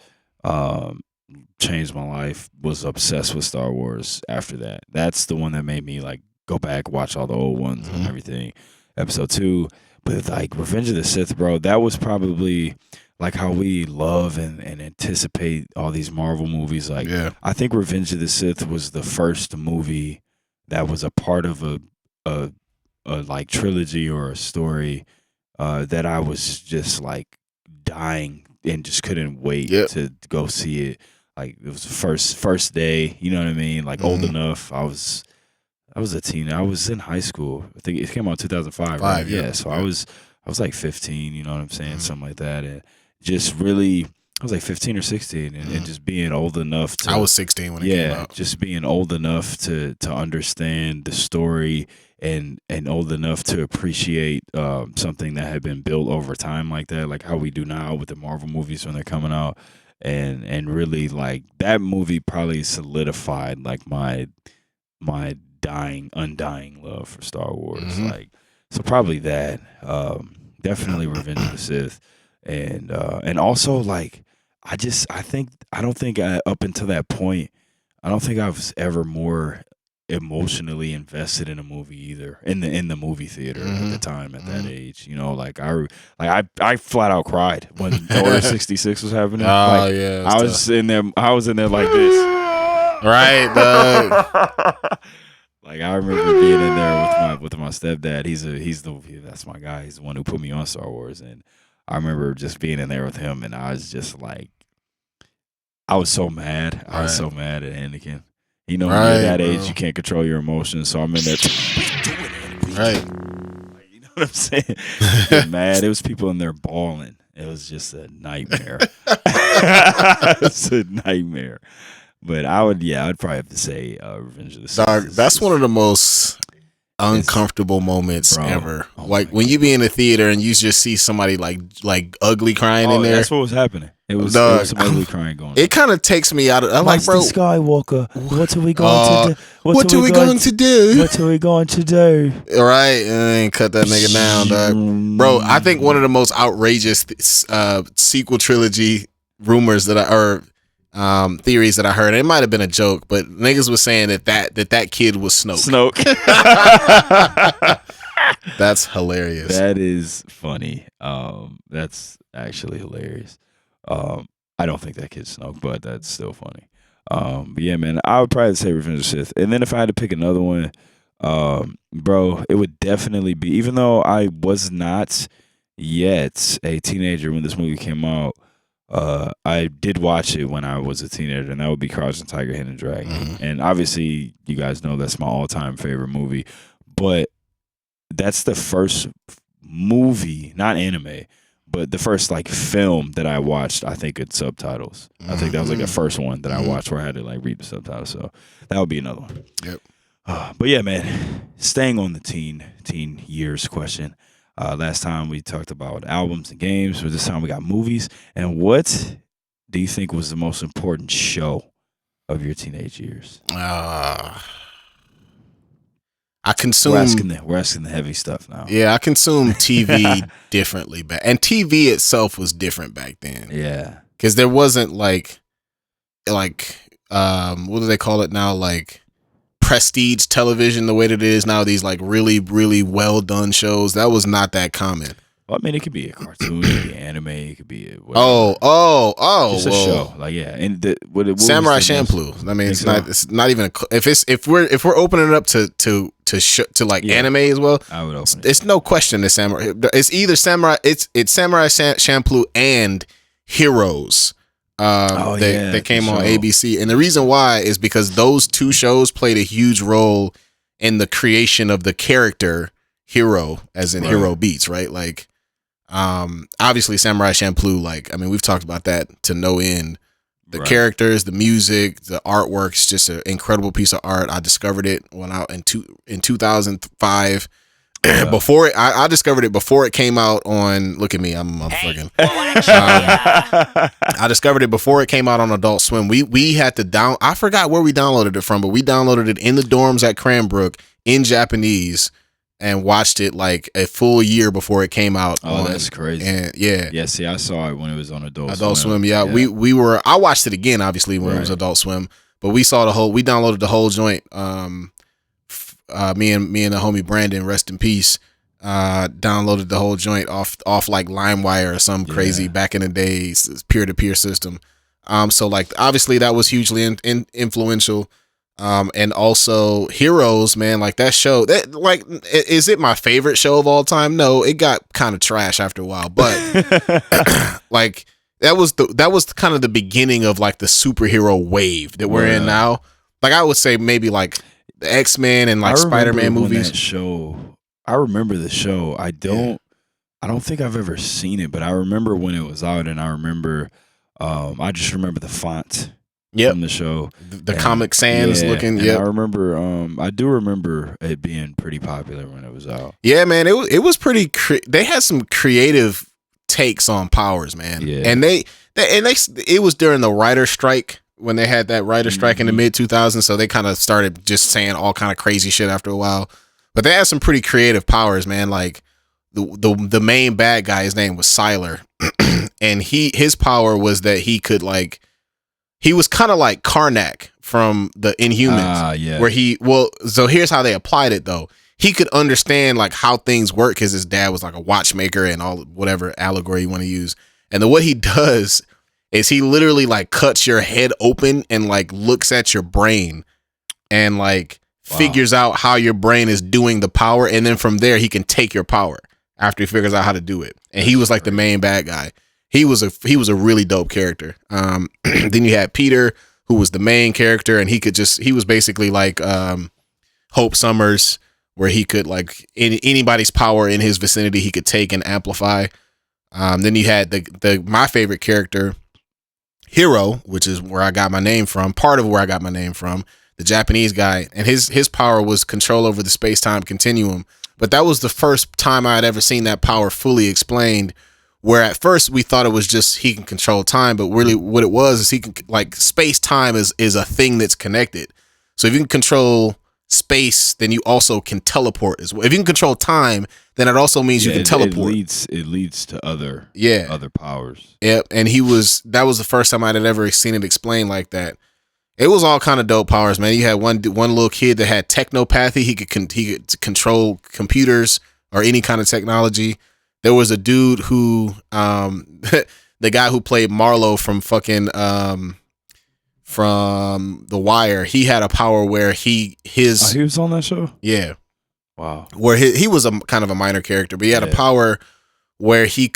Changed my life. Was obsessed with Star Wars after that. That's the one that made me like go back, watch all the old ones and everything. Episode 2, but like Revenge of the Sith, bro, that was probably like how we love and anticipate all these Marvel movies. Like, I think Revenge of the Sith was the first movie that was a part of a like trilogy or a story that I was just like dying and just couldn't wait to go see it. Like it was the first day, you know what I mean? Like old enough. I was a teen. I was in high school. I think it came out in 2005, right? Yeah. So I was like 15, you know what I'm saying? Something like that. And just really, I was like 15 or 16 and just being old enough to. I was 16 when it came out. Just being old enough to understand the story and old enough to appreciate something that had been built over time like that, like how we do now with the Marvel movies when they're coming out. And really like that movie probably solidified like my undying love for Star Wars. Like, so probably that. Definitely Revenge of the Sith. And also like I don't think up until that point, I don't think I was ever more emotionally invested in a movie either in the movie theater at the time at that age. You know, like I flat out cried when Order 66 was happening. I was in there like this. Right, Like I remember being in there with my stepdad. That's my guy. He's the one who put me on Star Wars, and I remember just being in there with him, and I was just like, I was so mad. I was so mad at Anakin. You know, when you're that age, you can't control your emotions. So I'm in there. Right. You know what I'm saying? Mad. It was people in there bawling. It was just a nightmare. It's a nightmare. But I'd probably have to say Revenge of the Sith. Dog, that's one of the most uncomfortable moments ever. Like when you be in the theater and you just see somebody like ugly crying in there. That's what was happening. It was some ugly crying going on. It kind of takes me out of. I'm like, bro, Skywalker. What are we going to do? What are we going to do? What are we going to do? Right, and cut that nigga down, dog. Bro, I think one of the most outrageous sequel trilogy rumors theories that I heard. It might have been a joke, but niggas was saying that kid was Snoke. That's hilarious. That is funny. That's actually hilarious. I don't think that kid's Snoke, but that's still funny. But yeah, man, I would probably say Revenge of the Sith. And then if I had to pick another one, bro, it would definitely be, even though I was not yet a teenager when this movie came out, I did watch it when I was a teenager, and that would be Crouching Tiger, Hidden Dragon. And obviously, you guys know that's my all-time favorite movie. But that's the first movie, not anime, but the first like film that I watched, I think, with subtitles. I think that was like the first one that I watched where I had to like read the subtitles. So that would be another one. Yep. But yeah, man, staying on the teen years question. Last time we talked about albums and games, but this time we got movies. And what do you think was the most important show of your teenage years? I consume. We're asking the heavy stuff now. Yeah, I consume TV differently back, and TV itself was different back then. Yeah, because there wasn't like what do they call it now? Like prestige television, the way that it is now. These like really, really well done shows. That was not that common. Well, I mean, it could be a cartoon, it could be anime, it could be a just a show. Like and Samurai Champloo. I mean, it's not even if we're opening it up to like anime as well. I would open it. It's no question that Samurai. It's either Samurai. It's Samurai Champloo and Heroes. They came on ABC, and the reason why is because those two shows played a huge role in the creation of the character Hero, as in Hero Beats, right? Like, obviously Samurai Champloo, like, I mean, we've talked about that to no end. The characters, the music, the artwork's just an incredible piece of art. I discovered it when out in 2005. Before I discovered it before it came out on. Look at me, I'm motherfucking. I discovered it before it came out on Adult Swim. We had to I forgot where we downloaded it from, but we downloaded it in the dorms at Cranbrook in Japanese and watched it like a full year before it came out. Oh, that's crazy. And yeah. See, I saw it when it was on Adult Swim. Yeah, I watched it again, obviously, when it was Adult Swim, but we downloaded the whole joint. Me and the homie Brandon, rest in peace, downloaded the whole joint off like LimeWire or some crazy back in the days peer-to-peer system. So like obviously that was hugely influential. And also Heroes, man, like that show, that like, is it my favorite show of all time? No, it got kind of trash after a while, but like that was kind of the beginning of like the superhero wave that we're in now. Like I would say maybe like the X-Men and like Spider-Man movies. I remember the show. I don't think I've ever seen it, but I remember when it was out, and I remember, I just remember the font. From the show, the Comic Sans looking. Yeah, I remember. I do remember it being pretty popular when it was out. Yeah, man, it was pretty. They had some creative takes on powers, man. Yeah, and it was during the writer strike when they had that writer strike in the mid 2000s. So they kind of started just saying all kind of crazy shit after a while. But they had some pretty creative powers, man. Like the main bad guy, his name was Sylar, and his power was that he could like. He was kind of like Karnak from the Inhumans, where so here's how they applied it though. He could understand like how things work because his dad was like a watchmaker and all whatever allegory you want to use. And then what he does is he literally like cuts your head open and like looks at your brain and like figures out how your brain is doing the power. And then from there, he can take your power after he figures out how to do it. And he was like the main bad guy. He was a really dope character. Then you had Peter, who was the main character, and he was basically like Hope Summers, where he could like anybody's power in his vicinity he could take and amplify. Then you had my favorite character, Hero, which is where I got my name from, part of where I got my name from, the Japanese guy, and his power was control over the space-time continuum. But that was the first time I had ever seen that power fully explained. Where at first we thought it was just he can control time, but really what it was is he can like space time is a thing that's connected. So if you can control space, then you also can teleport as well. If you can control time, then it also means you can teleport. It leads to other powers. Yep, and that was the first time I'd ever seen it explained like that. It was all kind of dope powers, man. You had one little kid that had technopathy. He could control computers or any kind of technology. There was a dude who, the guy who played Marlowe from fucking, from The Wire, he had a power where he was on that show? Yeah. Wow. Where he was a kind of a minor character, but he had a power where he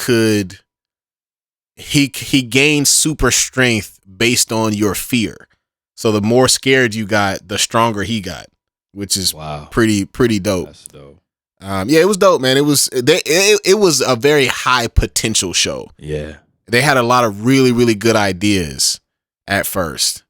gained super strength based on your fear. So the more scared you got, the stronger he got, which is pretty dope. That's dope. It was dope, man. It was a very high potential show. Yeah. They had a lot of really, really good ideas at first.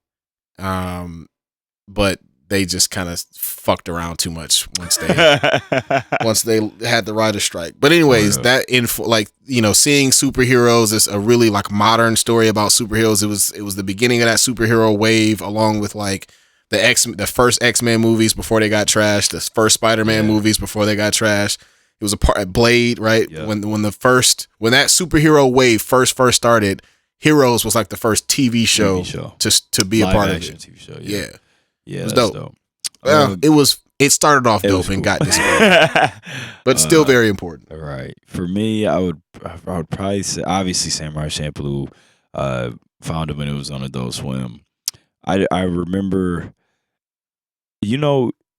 But they just kind of fucked around too much once they had the writer strike. But anyways, seeing superheroes is a really like modern story about superheroes. It was the beginning of that superhero wave, along with like the first X-Men movies before they got trashed, the first Spider-Man movies before they got trashed. It was a part of Blade, right? Yeah. When that superhero wave first started, Heroes was like the first TV show. To be Live a part of it. TV show, yeah. Yeah, it was dope. Well, it started off dope and got disappointed, but still very important. Right. For me, I would probably say, obviously, Samurai Champloo, found him when it was on Adult Swim. I remember,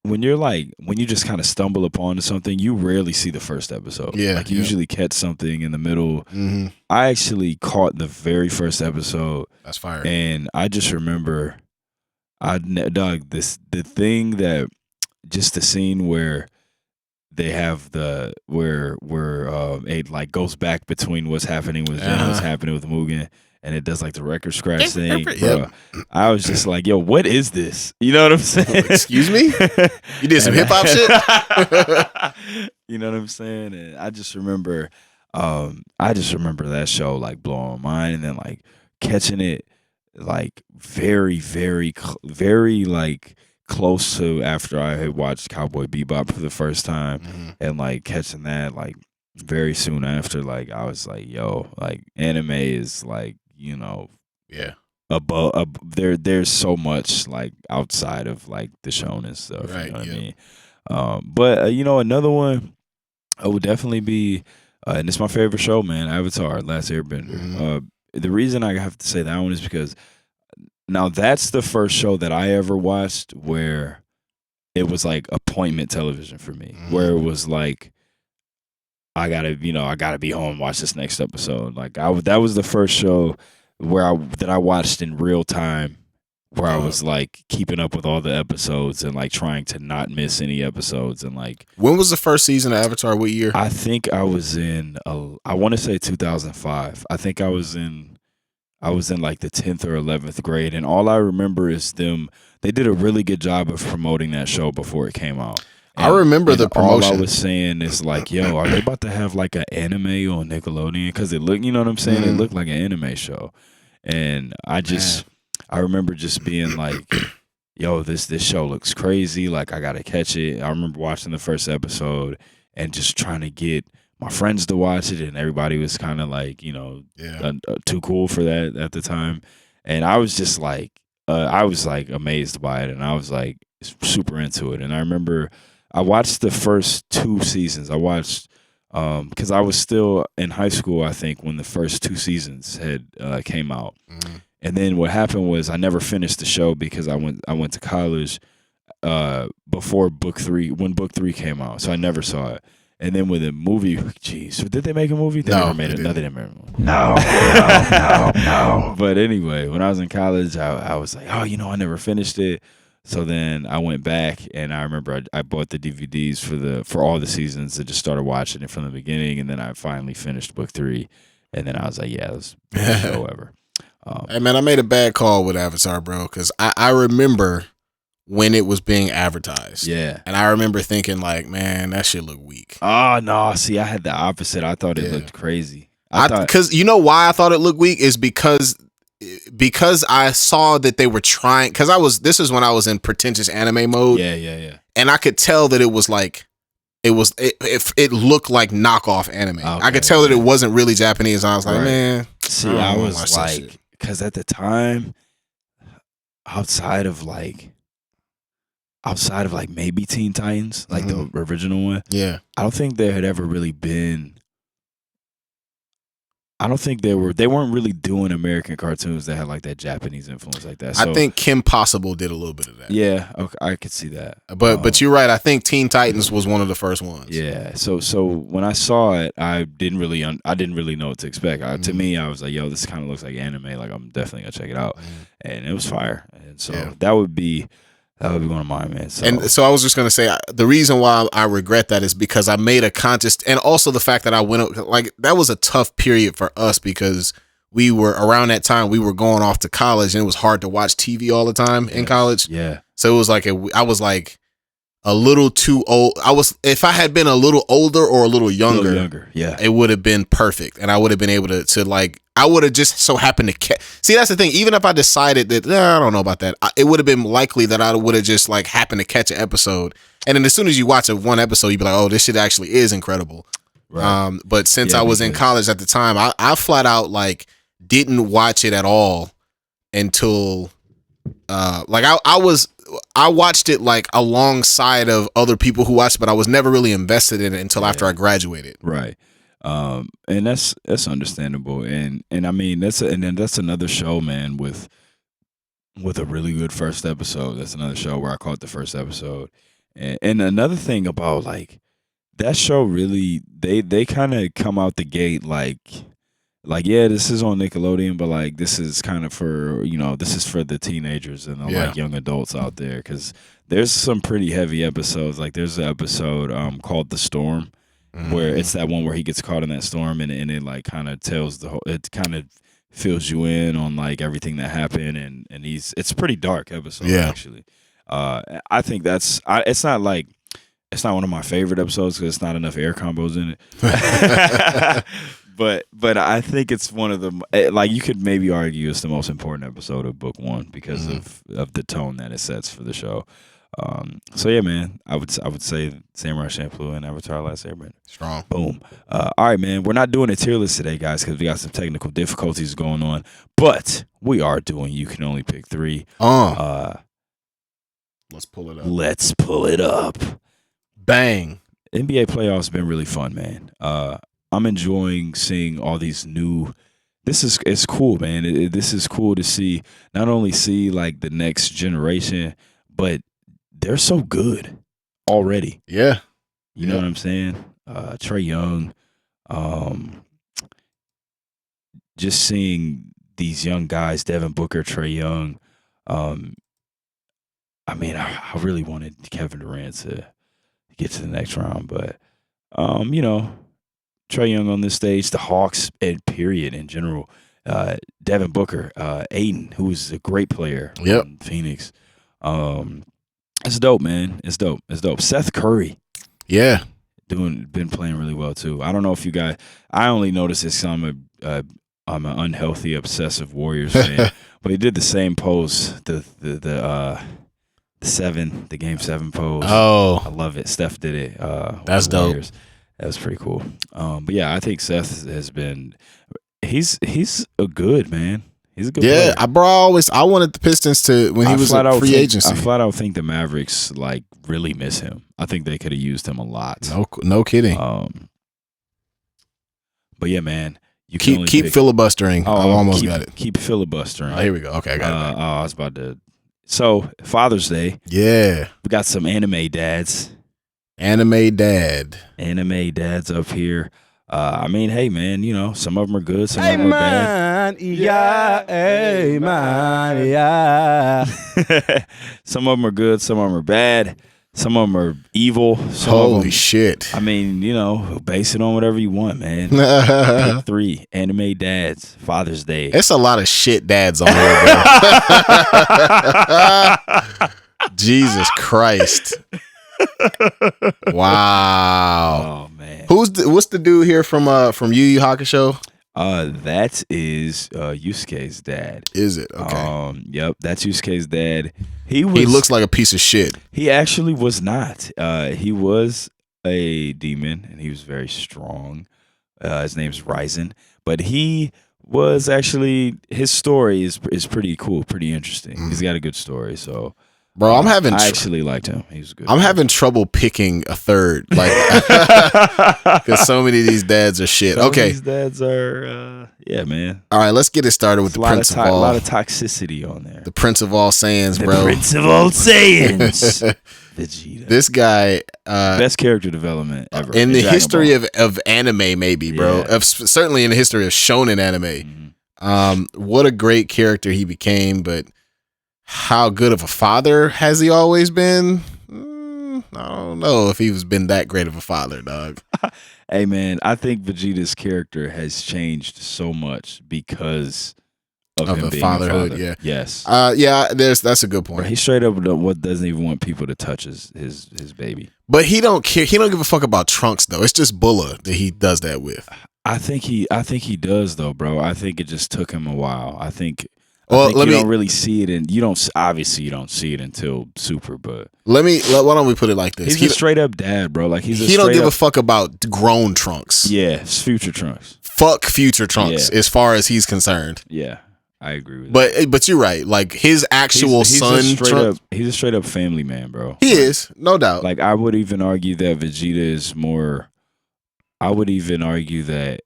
when you just kind of stumble upon something, you rarely see the first episode. Yeah, like you usually catch something in the middle. Mm-hmm. I actually caught the very first episode. That's fire. And I just remember, the thing that, just the scene where they have where it like goes back between what's happening with Jen and what's happening with Mugen, and it does like the record scratch thing. Bro, I was just like, yo, what is this? You know what I'm saying? Excuse me? You did some hip hop shit? You know what I'm saying? And I just remember that show like blowing my mind, and then like catching it like very, very, very like close to after I had watched Cowboy Bebop for the first time, and like catching that like very soon after. Like I was like, yo, like anime is like, you know, above there's so much like outside of like the shonen stuff, right, you know what I mean? But you know, another one would definitely be and it's my favorite show, man, Avatar: Last Airbender. The reason I have to say that one is because now that's the first show that I ever watched where it was like appointment television for me, where it was like, I gotta be home and watch this next episode. Like that was the first show that I watched in real time, where I was like keeping up with all the episodes and like trying to not miss any episodes. And like, when was the first season of Avatar? What year? I think I was in I want to say 2005. I think I was in like the 10th or 11th grade, and all I remember is they did a really good job of promoting that show before it came out. I remember the promotion. All I was saying is like, yo, are they about to have like an anime on Nickelodeon? Because it looked, you know what I'm saying? It looked like an anime show. And I remember just being like, yo, this show looks crazy. Like, I got to catch it. I remember watching the first episode and just trying to get my friends to watch it, and everybody was kind of like, you know, too cool for that at the time. And I was just like, I was like amazed by it, and I was like super into it. And I remember I watched the first 2 seasons. I watched because I was still in high school, I think, when the first 2 seasons had came out. And then what happened was I never finished the show because I went to college before book 3, when book 3 came out, so I never saw it. And then with the movie, geez, did they make a movie? They never made it. No, they didn't make a movie. No. But anyway, when I was in college, I was like, oh, you know, I never finished it. So then I went back, and I remember I bought the DVDs for all the seasons and just started watching it from the beginning. And then I finally finished book 3, and then I was like, yeah, it was the best show ever. Hey man, I made a bad call with Avatar, bro, because I remember when it was being advertised. Yeah. And I remember thinking like, man, that shit look weak. Oh, no. See, I had the opposite. I thought it looked crazy. Because you know why I thought it looked weak is because I saw that they were trying, because this is when I was in pretentious anime mode. Yeah. And I could tell that it was like, it looked like knockoff anime. Okay, I could tell that it wasn't really Japanese. I was like, man. See, I was like, because at the time, outside of like maybe Teen Titans, like the original one. Yeah. I don't think there had ever really been. I don't think they weren't really doing American cartoons that had like that Japanese influence like that. So, I think Kim Possible did a little bit of that. Yeah, okay, I could see that. But you're right. I think Teen Titans was one of the first ones. Yeah. So when I saw it, I didn't really know what to expect. To me, I was like, yo, this kind of looks like anime. Like, I'm definitely gonna check it out, and it was fire. And so that would be one of mine, man. So. And so I was just going to say, the reason why I regret that is because I made a conscious, and also the fact that I went, like, that was a tough period for us because we were, around that time, we were going off to college, and it was hard to watch TV all the time in college. Yeah. So it was like, I was like a little too old. If I had been a little older or a little younger, yeah, it would have been perfect. And I would have been able to like, I would have just so happened to catch. See, that's the thing. Even if I decided that, I don't know about that, it would have been likely that I would have just like happened to catch an episode. And then as soon as you watch one episode, you'd be like, oh, this shit actually is incredible. Right. But since I was in college at the time, I flat out like didn't watch it at all until like I watched it like alongside of other people who watched it, but I was never really invested in it until after I graduated. Right. And that's understandable. And I mean, that's another show, man, with a really good first episode. That's another show where I caught the first episode. And another thing about like that show, really, they kind of come out the gate like yeah, this is on Nickelodeon, but like this is kind of for this is for the teenagers and the like young adults out there, because there's some pretty heavy episodes. Like there's an episode called The Storm, where it's that one where he gets caught in that storm, and it like kind of tells it kind of fills you in on like everything that happened, and it's a pretty dark episode actually. I think it's not one of my favorite episodes because it's not enough air combos in it. But I think it's one of the, like, you could maybe argue it's the most important episode of book one because of the tone that it sets for the show. So yeah, man, I would say Samurai Champloo and Avatar: Last Airbender. Strong. Boom. All right, man. We're not doing a tier list today, guys, because we got some technical difficulties going on. But we are doing You Can Only Pick 3. Let's pull it up. Let's pull it up. Bang. NBA playoffs been really fun, man. I'm enjoying seeing all these new. It's cool, man. This is cool to see. Not only see like the next generation, but they're so good already. Yeah, you know what I'm saying. Trae Young, just seeing these young guys, Devin Booker, Trae Young. I mean, I really wanted Kevin Durant to get to the next round, but Trae Young on this stage, the Hawks, and period in general. Devin Booker, Aiden, who is a great player in Phoenix. It's dope, man. It's dope. Seth Curry, been playing really well too. I don't know if you guys. I only noticed this. I'm an unhealthy, obsessive Warriors fan, but he did the same pose. The game 7 pose. Oh, I love it. Steph did it. That's dope. Warriors. That was pretty cool. But yeah, I think Seth has been. He's a good man. He's a good player. I wanted the Pistons to when he was a free agency. I flat out think the Mavericks like really miss him. I think they could have used him a lot. No kidding. But yeah, man, you keep filibustering. I almost got it. Keep filibustering. Oh, here we go. Okay, I got it. I was about to. So Father's Day. Yeah, we got some anime dads. Anime dads up here. I mean, hey, man, some of them are good, some of them are bad. Some of them are good, some of them are bad. Some of them are evil. Holy shit. I mean, base it on whatever you want, man. Pick 3, anime dads, Father's Day. It's a lot of shit dads on here, bro. Jesus Christ. Wow. Oh man. What's the dude here from Yu Yu Hakusho? That is Yusuke's dad. Is it? Okay. Yep, that's Yusuke's dad. He looks like a piece of shit. He actually was not. He was a demon and he was very strong. His name's Ryzen, but he was actually, his story is pretty cool, pretty interesting. He's got a good story, so bro, I actually liked him. He was good. I'm having trouble picking a third, like, because so many of these dads are shit. These dads are, yeah, man. All right, let's get it started with the Prince of all. A lot of toxicity on there. The Prince of all Saiyans, bro. The Prince of all Saiyans. Vegeta. This guy, best character development ever in the history of anime, maybe, bro. Yeah. Certainly in the history of shonen anime. What a great character he became, but how good of a father has he always been? I don't know if he's been that great of a father, dog. Hey, man, I think Vegeta's character has changed so much because of him the being fatherhood. a father. Yeah. Yes. That's a good point. Bro, he straight up doesn't even want people to touch his baby. But he don't care. He don't give a fuck about Trunks though. It's just Bulla that he does that with. I think he does though, bro. I think it just took him a while. I think you don't really see it, and you don't see it until Super. But why don't we put it like this? He's a straight up dad, bro. Like he don't give a fuck about grown Trunks. Yeah, it's future Trunks. Fuck future Trunks as far as he's concerned. Yeah, I agree with that. But you're right. Like his actual son, he's a straight up family man, bro. He is, no doubt. Like I would even argue that Vegeta is more. I would even argue that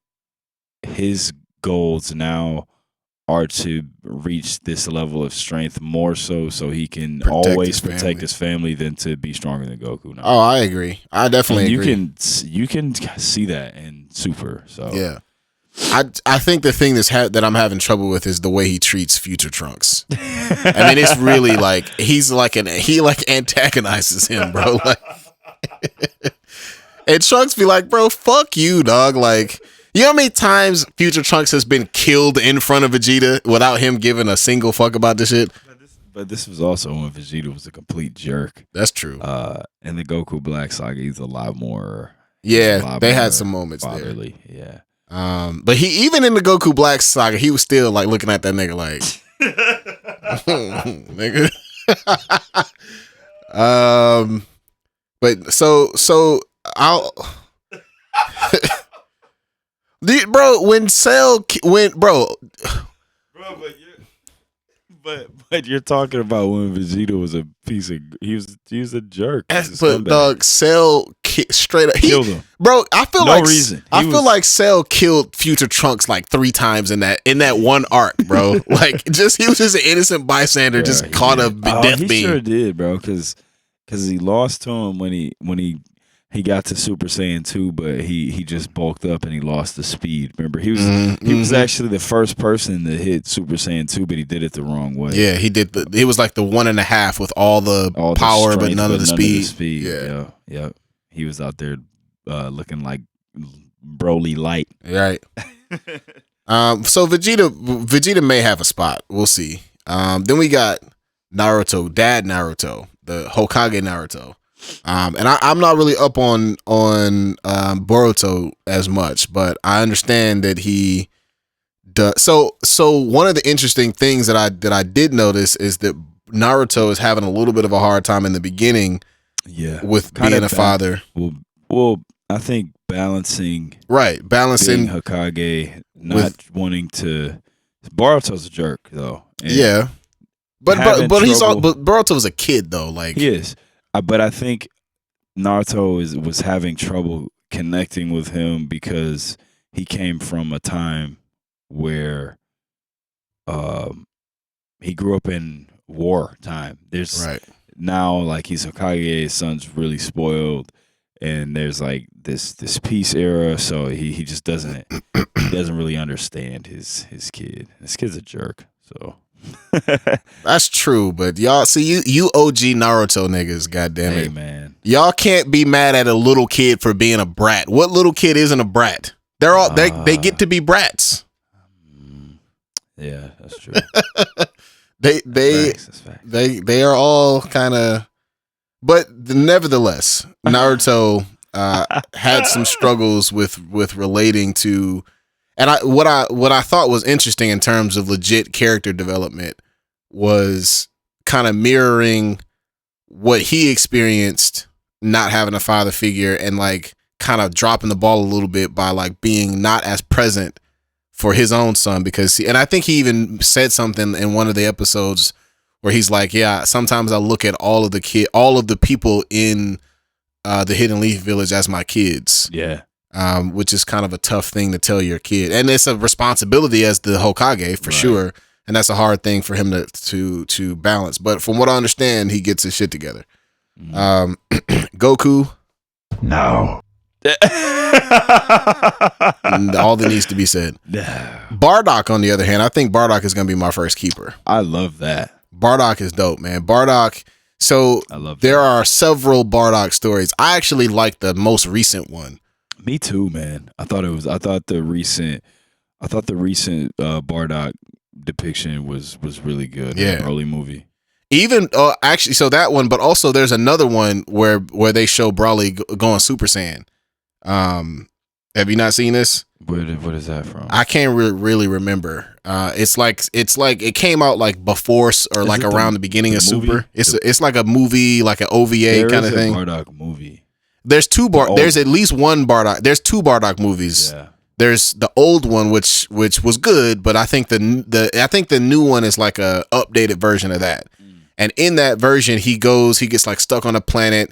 his goals now are to reach this level of strength more so he can Protect always his protect family. his family than to be stronger than Goku now. Oh, I agree. I definitely and agree. you can see that in Super. So Yeah. I think the thing that I'm having trouble with is the way he treats Future Trunks. I mean, it's really like he antagonizes him, bro. Like, and Trunks be like, bro, fuck you, dog. Like, you know how many times Future Trunks has been killed in front of Vegeta without him giving a single fuck about this shit? But this was also when Vegeta was a complete jerk. That's true. In the Goku Black saga, he's a lot more. Yeah, they had some moments fatherly, there. Yeah. But he even in the Goku Black saga, he was still like looking at that nigga like, nigga. But so I'll, bro. When Cell went, bro, but you're talking about when Vegeta was a piece of he was a jerk. But dog, Cell straight up killed him, bro. I feel no like reason. feel like Cell killed Future Trunks like 3 times in that one arc, bro. Like he was just an innocent bystander, just caught a death beam. He sure did, bro, because he lost to him when he got to Super Saiyan 2, but he just bulked up and he lost the speed. Remember, he was actually the first person to hit Super Saiyan 2, but he did it the wrong way. Yeah, he did. It was like the 1.5 with all the power, strength, but none of the speed. Yeah. He was out there looking like Broly light. Right. So Vegeta may have a spot. We'll see. Then we got Naruto, Dad Naruto, the Hokage Naruto. And I'm not really up on Boruto as much, but I understand that he does. So one of the interesting things that I did notice is that Naruto is having a little bit of a hard time in the beginning. Yeah, with being a father. Well, I think balancing being Hokage, not wanting to. Boruto's a jerk though. Yeah, but Boruto's a kid though. Like he is. But I think Naruto was having trouble connecting with him because he came from a time where he grew up in war time. There's now like he's Hokage, his son's really spoiled, and there's like this peace era, so he just doesn't really understand his kid. His kid's a jerk, so. That's true, but y'all see you OG Naruto niggas, goddamn it, man. Y'all can't be mad at a little kid for being a brat. What little kid isn't a brat? They're all they get to be brats. Yeah, that's true. They are all kind of, but nevertheless, Naruto had some struggles with relating to. And what I thought was interesting in terms of legit character development was kind of mirroring what he experienced not having a father figure and like kind of dropping the ball a little bit by like being not as present for his own son and I think he even said something in one of the episodes where he's like, yeah, sometimes I look at all of the people in the Hidden Leaf Village as my kids. Yeah. Which is kind of a tough thing to tell your kid, and it's a responsibility as the Hokage for sure, and that's a hard thing for him to balance. But from what I understand, he gets his shit together. Goku, no, all that needs to be said. Bardock, on the other hand, I think Bardock is going to be my first keeper. I love that. Bardock is dope, man. Bardock. So there are several Bardock stories. I actually like the most recent one. Me too, man. I thought the recent Bardock depiction was really good. Yeah, early movie. Even actually, so that one, but also there's another one where they show Broly going Super Saiyan. Have you not seen this? What is that from? I can't really remember. It's like it came out like before or like around the beginning of Super. It's like a movie, like an OVA kind of thing. Bardock movie. There's there's at least one Bardock. There's 2 Bardock movies. Yeah. There's the old one, which was good, but I think the new one is like a updated version of that. And in that version, he gets like stuck on a planet,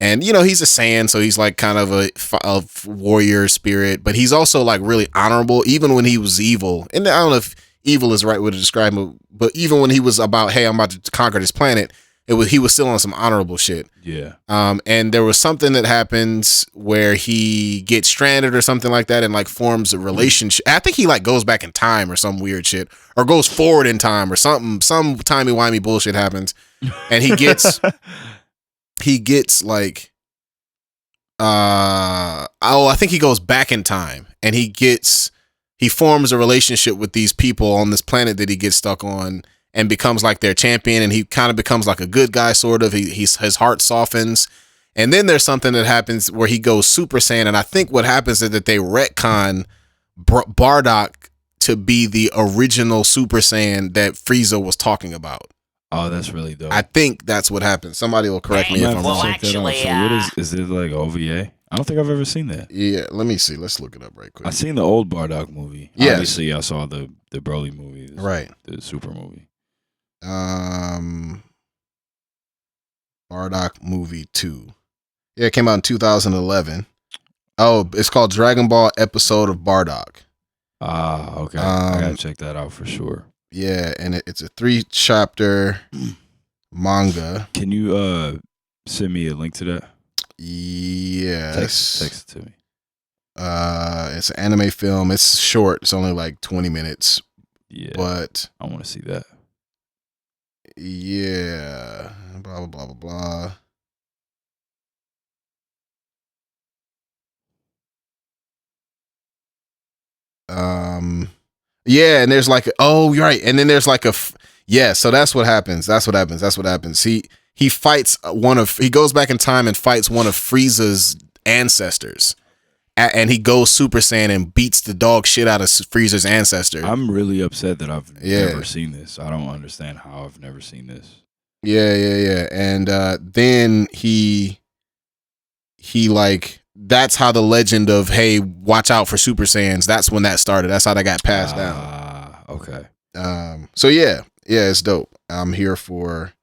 and you know he's a Saiyan, so he's like kind of a warrior spirit, but he's also like really honorable, even when he was evil. And I don't know evil is the right way to describe him. But even when he was about, hey, I'm about to conquer this planet, he was still on some honorable shit. Yeah. And there was something that happens where he gets stranded or something like that and like forms a relationship. I think he like goes back in time or some weird shit, or goes forward in time or something. Some timey-wimey bullshit happens, and he gets like. I think he goes back in time and he forms a relationship with these people on this planet that he gets stuck on and becomes like their champion, and he kind of becomes like a good guy, sort of. His heart softens, and then there's something that happens where he goes Super Saiyan, and I think what happens is that they retcon Bardock to be the original Super Saiyan that Frieza was talking about. Oh, that's really dope. I think that's what happens. Somebody will correct me if I'm wrong. actually, So what is it like OVA? I don't think I've ever seen that. Yeah, let me see. Let's look it up right quick. I've seen the old Bardock movie. Yes. Obviously, I saw the Broly movie. Right. The Super movie. Bardock movie 2. Yeah, it came out in 2011. Oh, it's called Dragon Ball Episode of Bardock. Ah, okay. I gotta check that out for sure. Yeah, and it's a 3-chapter manga. Can you send me a link to that? Yes. Text it to me. It's an anime film. It's short. It's only like 20 minutes. Yeah. But I want to see that. yeah, blah blah blah blah blah. Yeah, and there's like, oh, you're right. And then there's like so that's what happens. That's what happens. He fights he goes back in time and fights one of Frieza's ancestors. And he goes Super Saiyan and beats the dog shit out of Frieza's ancestor. I'm really upset that I've never seen this. I don't understand how I've never seen this. Yeah. And then he like, that's how the legend of, hey, watch out for Super Saiyans, that's when that started. That's how that got passed down. Ah, okay. So yeah, it's dope. I'm here for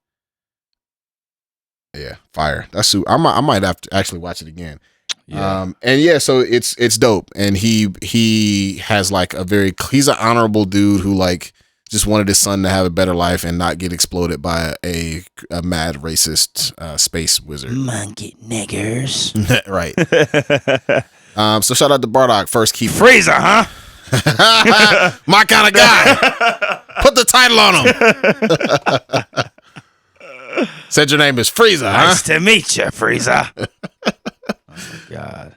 fire. That's I might have to actually watch it again. Yeah. And yeah, so it's dope. And he has like he's an honorable dude who like just wanted his son to have a better life and not get exploded by a mad racist space wizard. Monkey niggers. Right. So shout out to Bardock, first keeper. Freezer, huh? My kind of guy. Put the title on him. Said your name is Frieza, huh? Nice to meet you, Freezer. Oh my God.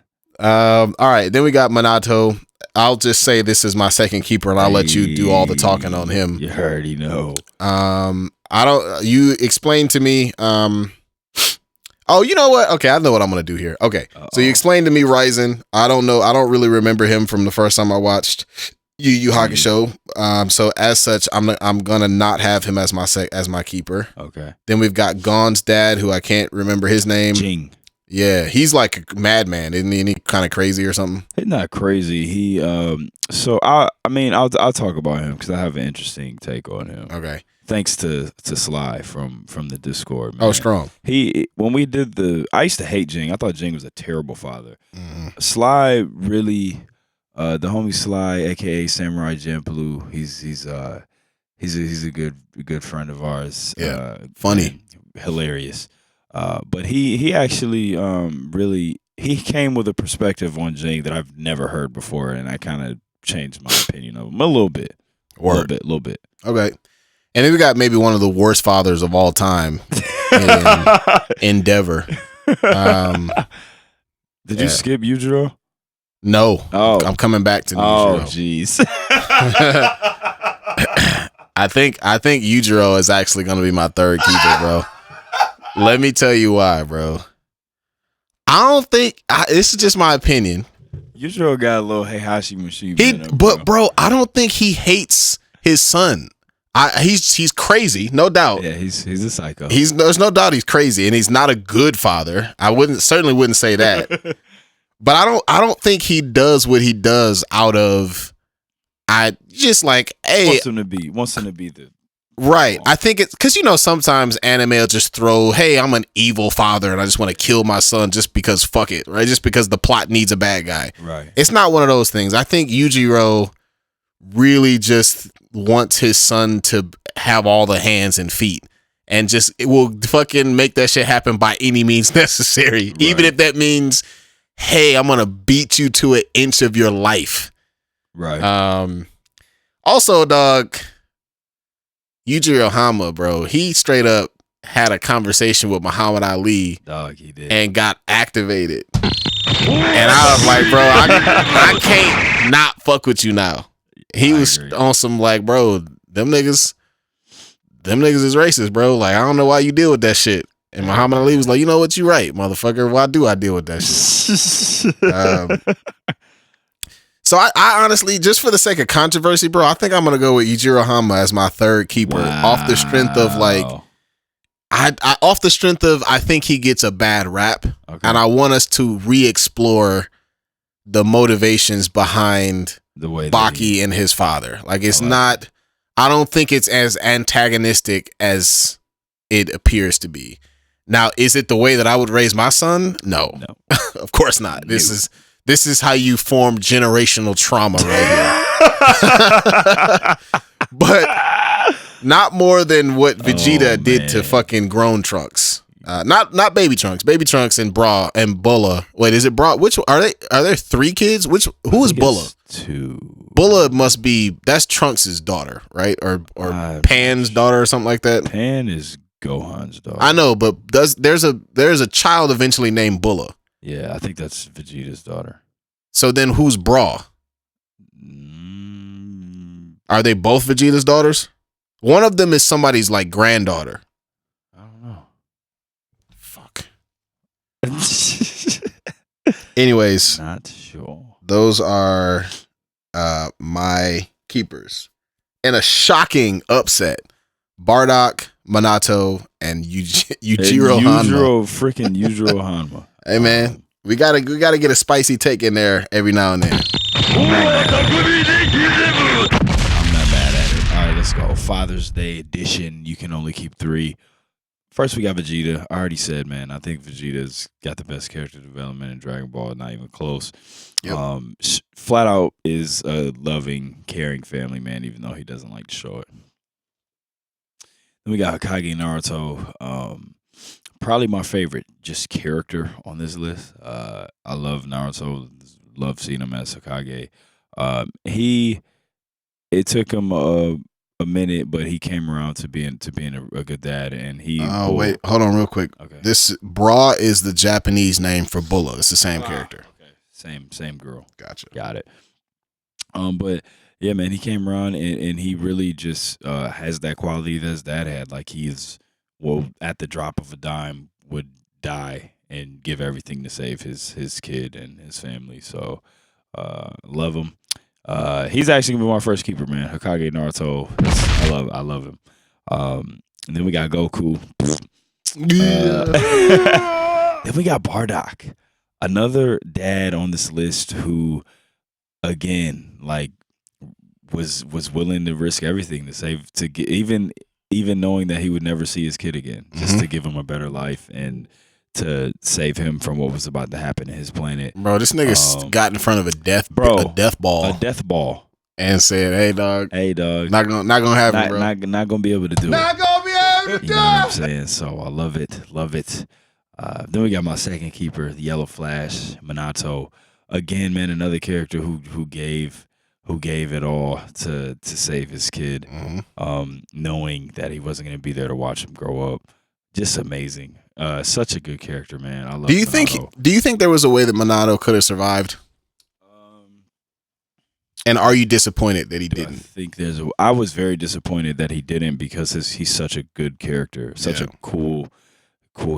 All right, then we got Minato. I'll just say this is my second keeper, and I'll let you do all the talking on him. You already know. You explained to me. Oh, you know what? Okay, I know what I'm gonna do here. Okay, So you explained to me Ryzen. I don't know. I don't really remember him from the first time I watched Yu Yu Hakusho. So as such, I'm gonna not have him as my keeper. Okay. Then we've got Gon's dad, who I can't remember his name. Jing. Yeah, he's like a madman, isn't he? Isn't he kind of crazy or something? He's not crazy. He so I'll talk about him because I have an interesting take on him. Okay. Thanks to Sly from the Discord, man. Oh, strong. When we did I used to hate Jing. I thought Jing was a terrible father. Mm. Sly really the homie Sly, aka Samurai Champloo, he's a good friend of ours. Yeah. Funny. Hilarious. But he actually really he came with a perspective on Jing that I've never heard before, and I kind of changed my opinion of him a little bit. Word. A little bit. Okay. And then we got maybe one of the worst fathers of all time in Endeavor. Did you skip Yujiro? No. Oh. I'm coming back to Oh, Yujiro. jeez. I think Yujiro is actually going to be my third keeper, bro. Let me tell you why, bro. I don't think this is just my opinion. Yujiro got a little Heihachi machine. in him, Bro, I don't think he hates his son. He's crazy, no doubt. Yeah, he's a psycho. There's no doubt he's crazy, and he's not a good father. I certainly wouldn't say that. But I don't think he does what he does out of hey, wants him to be the right. I think it's because sometimes anime will just throw, hey, I'm an evil father and I just want to kill my son just because fuck it, right? Just because the plot needs a bad guy. Right. It's not one of those things. I think Yujiro really just wants his son to have all the hands and feet, and just it will fucking make that shit happen by any means necessary, Right. even if that means, hey, I'm gonna beat you to an inch of your life. Right. Also, dog, Yujiro Hama, bro, he straight up had a conversation with Muhammad Ali. Dog, he did. And got activated. And I was like, bro, I can't not fuck with you now. He was on some like, bro, them niggas is racist, bro. Like, I don't know why you deal with that shit. And Muhammad Ali was like, you know what, you right, motherfucker. Why do I deal with that shit? So I honestly, just for the sake of controversy, bro, I think I'm gonna go with Yujiro Hama as my third keeper off the strength of like, I think he gets a bad rap, and I want us to re-explore the motivations behind the way Baki and his father. Like, it's not. I don't think it's as antagonistic as it appears to be. Now, is it the way that I would raise my son? No. Of course not. This is how you form generational trauma right here. But not more than what Vegeta did to fucking grown Trunks. Not baby Trunks. Baby Trunks and Bra and Bulla. Wait, is it Bra? Which are they? Are there 3 kids? Who is Bulla? 2. Bulla must be, that's Trunks' daughter, right? Or Pan's daughter or something like that. Pan is Gohan's daughter. I know, but there's a child eventually named Bulla. Yeah, I think that's Vegeta's daughter. So then who's Bra? Are they both Vegeta's daughters? One of them is somebody's like granddaughter. I don't know. Fuck. Anyways, not sure. Those are my keepers. In a shocking upset, Bardock, Minato, and Yujiro Hanma. Yujiro Hanma. Hey man, we gotta get a spicy take in there every now and then. I'm not mad at it. All right, let's go. Father's Day edition. You can only keep 3. First, we got Vegeta. I already said, man, I think Vegeta's got the best character development in Dragon Ball. Not even close. Yep. Flat out is a loving, caring family man, even though he doesn't like to show it. Then we got Hokage Naruto. Probably my favorite just character on this list. I love Naruto. Love seeing him as Hokage. It took him a minute, but he came around to being a good dad, and he. Oh wait, hold on, real quick. Okay. This Bra is the Japanese name for Bulla. It's the same character. Okay. Same girl. Gotcha. Got it. But yeah, man, he came around and he really just has that quality that his dad had. Like he's at the drop of a dime would die and give everything to save his kid and his family. So love him. He's actually gonna be my first keeper, man. Hokage Naruto. I love him. And then we got Goku. Then we got Bardock, another dad on this list who, again, like was willing to risk everything to save even knowing that he would never see his kid again, just to give him a better life and to save him from what was about to happen to his planet. Bro, this nigga got in front of a death ball, and said, "Hey, dog, not gonna happen, bro. Not gonna be able to do it. Not gonna be able to do it." You know what I'm saying? So I love it. Then we got my second keeper, the Yellow Flash, Minato. Again, man, another character who gave it all to save his kid, knowing that he wasn't gonna be there to watch him grow up. Just amazing. Such a good character, man. I love. Do you Minato. think there was a way that Minato could have survived? And are you disappointed that he didn't? I think I was very disappointed that he didn't, because he's such a good character, such a cool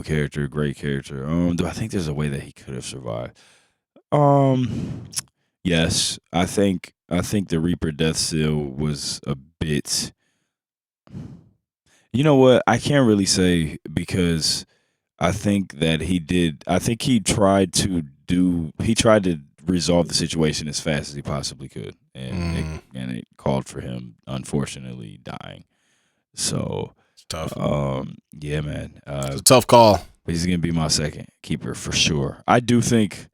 character, great character. Do I think there's a way that he could have survived? Yes, I think the Reaper Death Seal was a bit. You know what? I can't really say, because I think that he did. I think he tried to resolve the situation as fast as he possibly could, and it called for him, unfortunately, dying. So it's tough. Yeah, man. It's a tough call. But he's gonna be my second keeper for sure. I think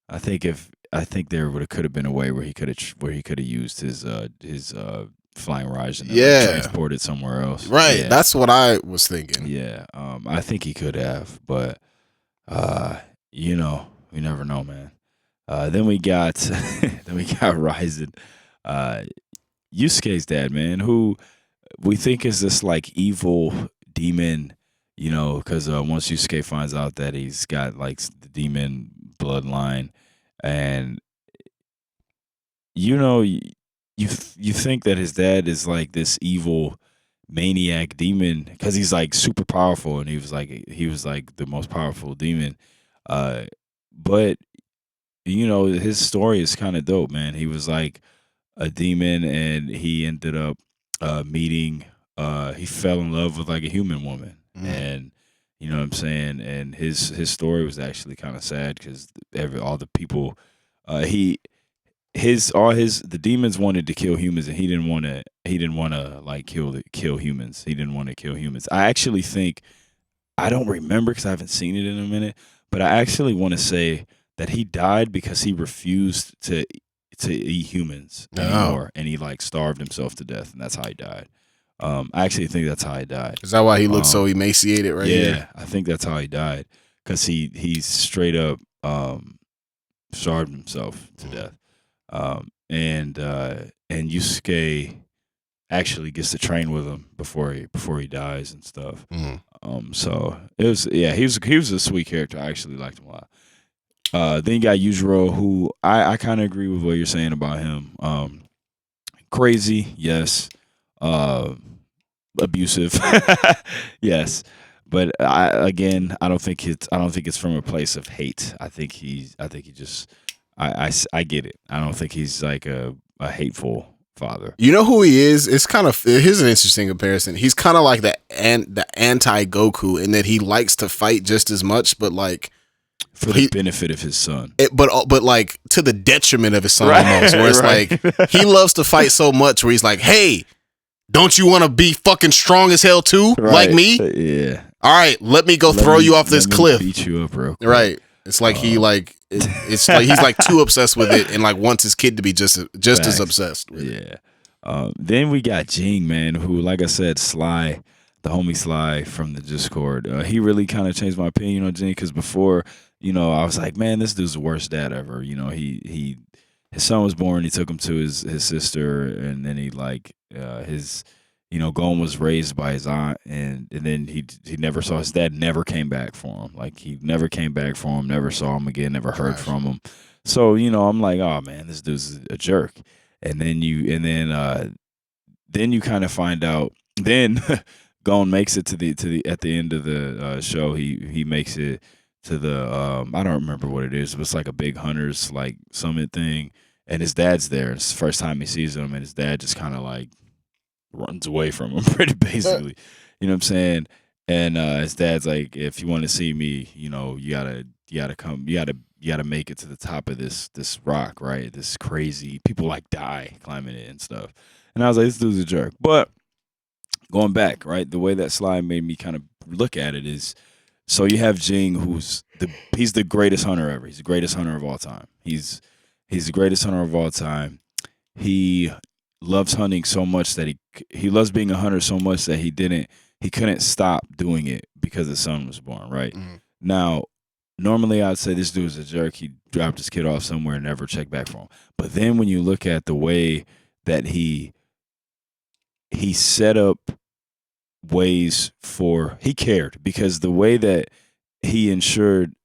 if think there could have been a way where he could have used his flying Raijin and Yeah. transported somewhere else. Right. Yeah. That's what I was thinking. Yeah. I think he could have, but you know, we never know, man. Then we got Ryzen, Yusuke's dad, man, who we think is this like evil demon, you know, because once Yusuke finds out that he's got like the demon bloodline, and you know, you think that his dad is like this evil maniac demon because he's like super powerful, and he was like the most powerful demon, but you know, his story is kind of dope, man. He was like a demon, and he ended up meeting. He fell in love with like a human woman, and you know what I'm saying. And his story was actually kind of sad because all the people, the demons wanted to kill humans, and he didn't want to like kill humans. He didn't want to kill humans. I actually think, I don't remember because I haven't seen it in a minute, but I actually want to say that he died because he refused to eat humans anymore, and he like starved himself to death, and that's how he died. I actually think that's how he died. Is that why he looks so emaciated right here? Yeah, I think that's how he died, because he straight up starved himself to death. And Yusuke actually gets to train with him before he dies and stuff. So it was, yeah, he was a sweet character. I actually liked him a lot. Then you got Yujiro, who I kind of agree with what you're saying about him. Crazy, yes. Abusive, yes. But I don't think it's from a place of hate. I think he just, I get it. I don't think he's like a hateful father. You know who he is? It's kind of, here's an interesting comparison. He's kind of like the anti-Goku in that he likes to fight just as much, but like for the benefit of his son. But like to the detriment of his son, right, almost. Where it's right. like he loves to fight so much where he's like, hey, don't you want to be fucking strong as hell too, right. like me? Yeah. All right, let me throw you off this cliff. Beat you up, bro. Right. It's like he like it's like he's like too obsessed with it, and like wants his kid to be just as obsessed with it. Yeah. Then we got Jing, man, who, like I said, Sly, the homie Sly from the Discord. He really kind of changed my opinion on Jing, because before, you know, I was like, man, this dude's the worst dad ever. You know, his son was born, he took him to his sister, and then he like his, you know, Gon was raised by his aunt, and then he never saw his dad. Never came back for him. Like he never came back for him. Never saw him again. Never heard from him. So you know, I'm like, oh man, this dude's a jerk. And then you kind of find out. Then Gon makes it to the at the end of the show. He makes it to the I don't remember what it is, but it's like a big hunters like summit thing, and his dad's there. It's the first time he sees him, and his dad just kind of like runs away from him, pretty basically. You know what I'm saying? And his dad's like, if you want to see me, you know, you gotta come, you gotta make it to the top of this rock, right? This crazy, people like die climbing it and stuff. And I was like, this dude's a jerk. But going back, right, the way that Sly made me kind of look at it is, so you have Jing, he's the greatest hunter ever. He's the greatest hunter of all time. He's the greatest hunter of all time. He loves hunting so much that he loves being a hunter so much that he couldn't stop doing it because his son was born, right? Now, normally I'd say this dude's a jerk. He dropped his kid off somewhere and never checked back for him. But then when you look at the way that he set up ways he cared, because the way that he ensured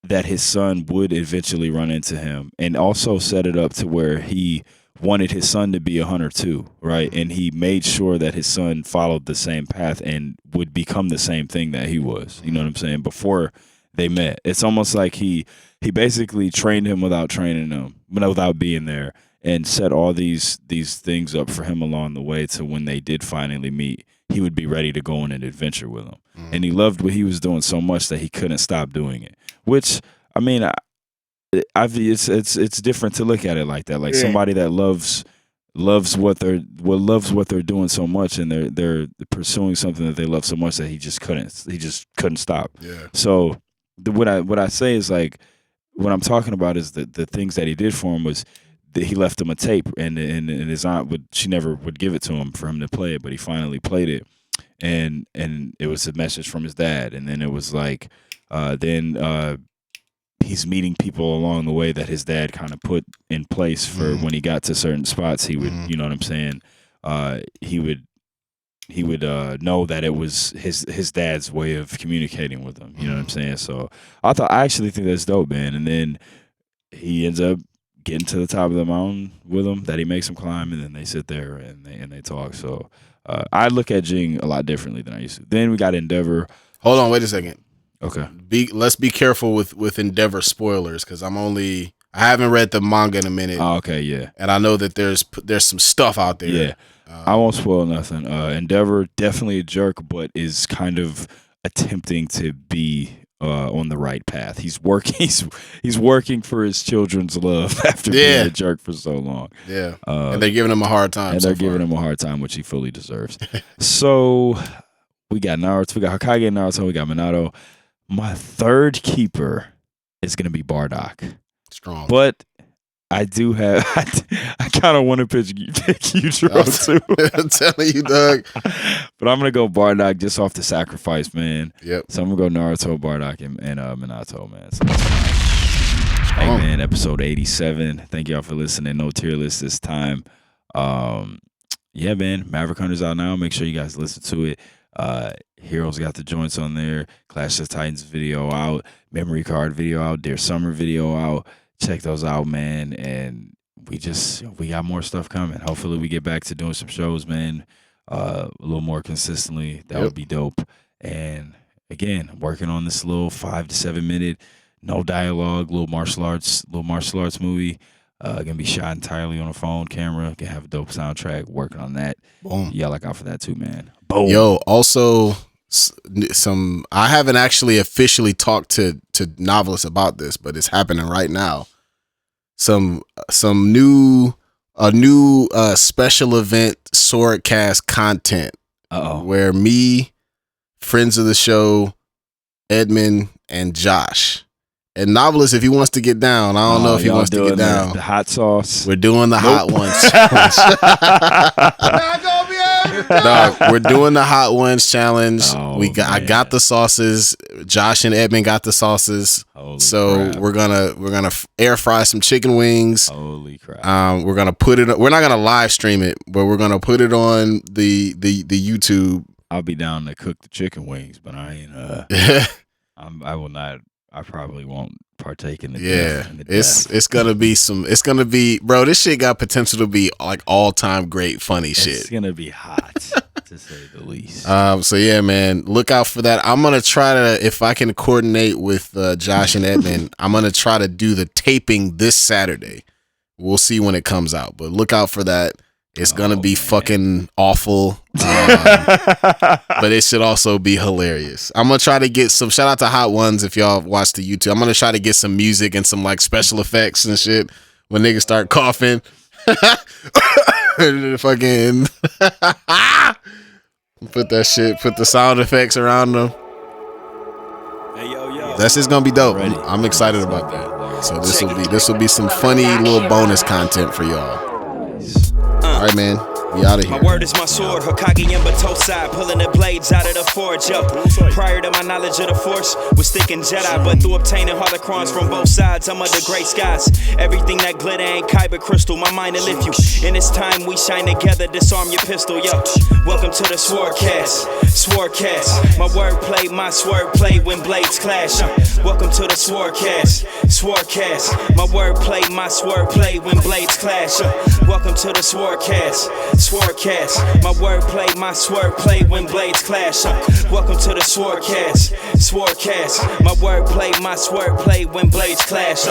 that his son would eventually run into him, and also set it up to where he wanted his son to be a hunter too, right? And he made sure that his son followed the same path and would become the same thing that he was. You know what I'm saying? Before they met, it's almost like he basically trained him without training him, without being there, and set all these things up for him along the way to when they did finally meet, he would be ready to go on an adventure with him. And he loved what he was doing so much that he couldn't stop doing it. Which, I mean, it's different to look at it like that. Like somebody that loves what they're doing so much, and they're pursuing something that they love so much that he just couldn't stop. Yeah. So what I say is, like, what I'm talking about is the things that he did for him was that he left him a tape, and his aunt she never would give it to him for him to play it, but he finally played it, and it was a message from his dad, and then it was like he's meeting people along the way that his dad kind of put in place for when he got to certain spots. He would, you know what I'm saying? He would know that it was his dad's way of communicating with him. You know what I'm saying? So I actually think that's dope, man. And then he ends up getting to the top of the mountain with him that he makes him climb, and then they sit there and they talk. So I look at Jing a lot differently than I used to. Then we got Endeavor. Hold on, wait a second. Okay. Let's be careful with Endeavor spoilers, because I haven't read the manga in a minute. Oh, okay, yeah. And I know that there's some stuff out there. Yeah. I won't spoil nothing. Endeavor, definitely a jerk, but is kind of attempting to be on the right path. He's working for his children's love after being a jerk for so long. Yeah. And they're giving him a hard time. And they're giving him a hard time, which he fully deserves. So we got Naruto, we got Hokage and Naruto, we got Minato. My third keeper is gonna be Bardock. Strong. But I do have I kind of want to pick Yujiro too. I'm telling you, Doug. But I'm gonna go Bardock just off the sacrifice, man. Yep. So I'm gonna go Naruto, Bardock, and Minato, man. So that's fine. Hey man, episode 87. Thank y'all for listening. No tier list this time. Yeah, man. Maverick Hunter's out now. Make sure you guys listen to it. Heroes got the joints on there. Clash of Titans video out. Memory Card video out. Dear Summer video out. Check those out, man. And we got more stuff coming. Hopefully we get back to doing some shows, man. A little more consistently. That would be dope. And again, working on this little 5 to 7 minute, no dialogue, little martial arts movie. Gonna be shot entirely on a phone camera. Gonna have a dope soundtrack. Working on that. Boom. Yeah, look out for that too, man. Boom. Yo, also I haven't actually officially talked to Noveliss about this, but it's happening right now. Some new special event SwordCast content. Where me, friends of the show, Edmund, and Josh. And Noveliss, if he wants to get down, I don't know if he wants to get down. The hot sauce. We're doing the hot ones challenge. Dog, we're doing the hot ones challenge. I got the sauces. Josh and Edmund got the sauces. Holy crap. we're gonna air fry some chicken wings. Holy crap. We're gonna put it. We're not gonna live stream it, but we're gonna put it on the YouTube. I'll be down to cook the chicken wings, but I ain't. I will not. I probably won't partake in the it's gonna be it's gonna be, bro, this shit got potential to be like all-time great funny shit. It's gonna be hot to say the least. So yeah, man, look out for that. I'm gonna try to, if I can coordinate with Josh and Edmund, I'm gonna try to do the taping this Saturday. We'll see when it comes out, but look out for that. It's gonna be fucking awful, but it should also be hilarious. I'm gonna try to get some, shout out to Hot Ones if y'all watch the YouTube. I'm gonna try to get some music and some like special effects and shit when niggas start coughing. Fucking put the sound effects around them. Hey, yo. That's just gonna be dope. I'm excited about that. So this will be some funny little bonus content for y'all. All right, man. We out of here. My word is my sword, Hokage and Batosai, pulling the blades out of the forge, yo. Prior to my knowledge of the Force, was thinking Jedi, but through obtaining holocrons from both sides, I'm under gray skies. Everything that glitter ain't kyber crystal, my mind to lift you. In this time we shine together, disarm your pistol, yo. Welcome to the SwordCast, SwordCast. My wordplay, my swordplay when blades clash. Welcome to the SwordCast, SwordCast. My wordplay, my swordplay when blades clash. Welcome to the SwordCast. SwordCast, my wordplay, my swordplay when blades clash. Welcome to the SwordCast, SwordCast, my wordplay, my swordplay when blades clash.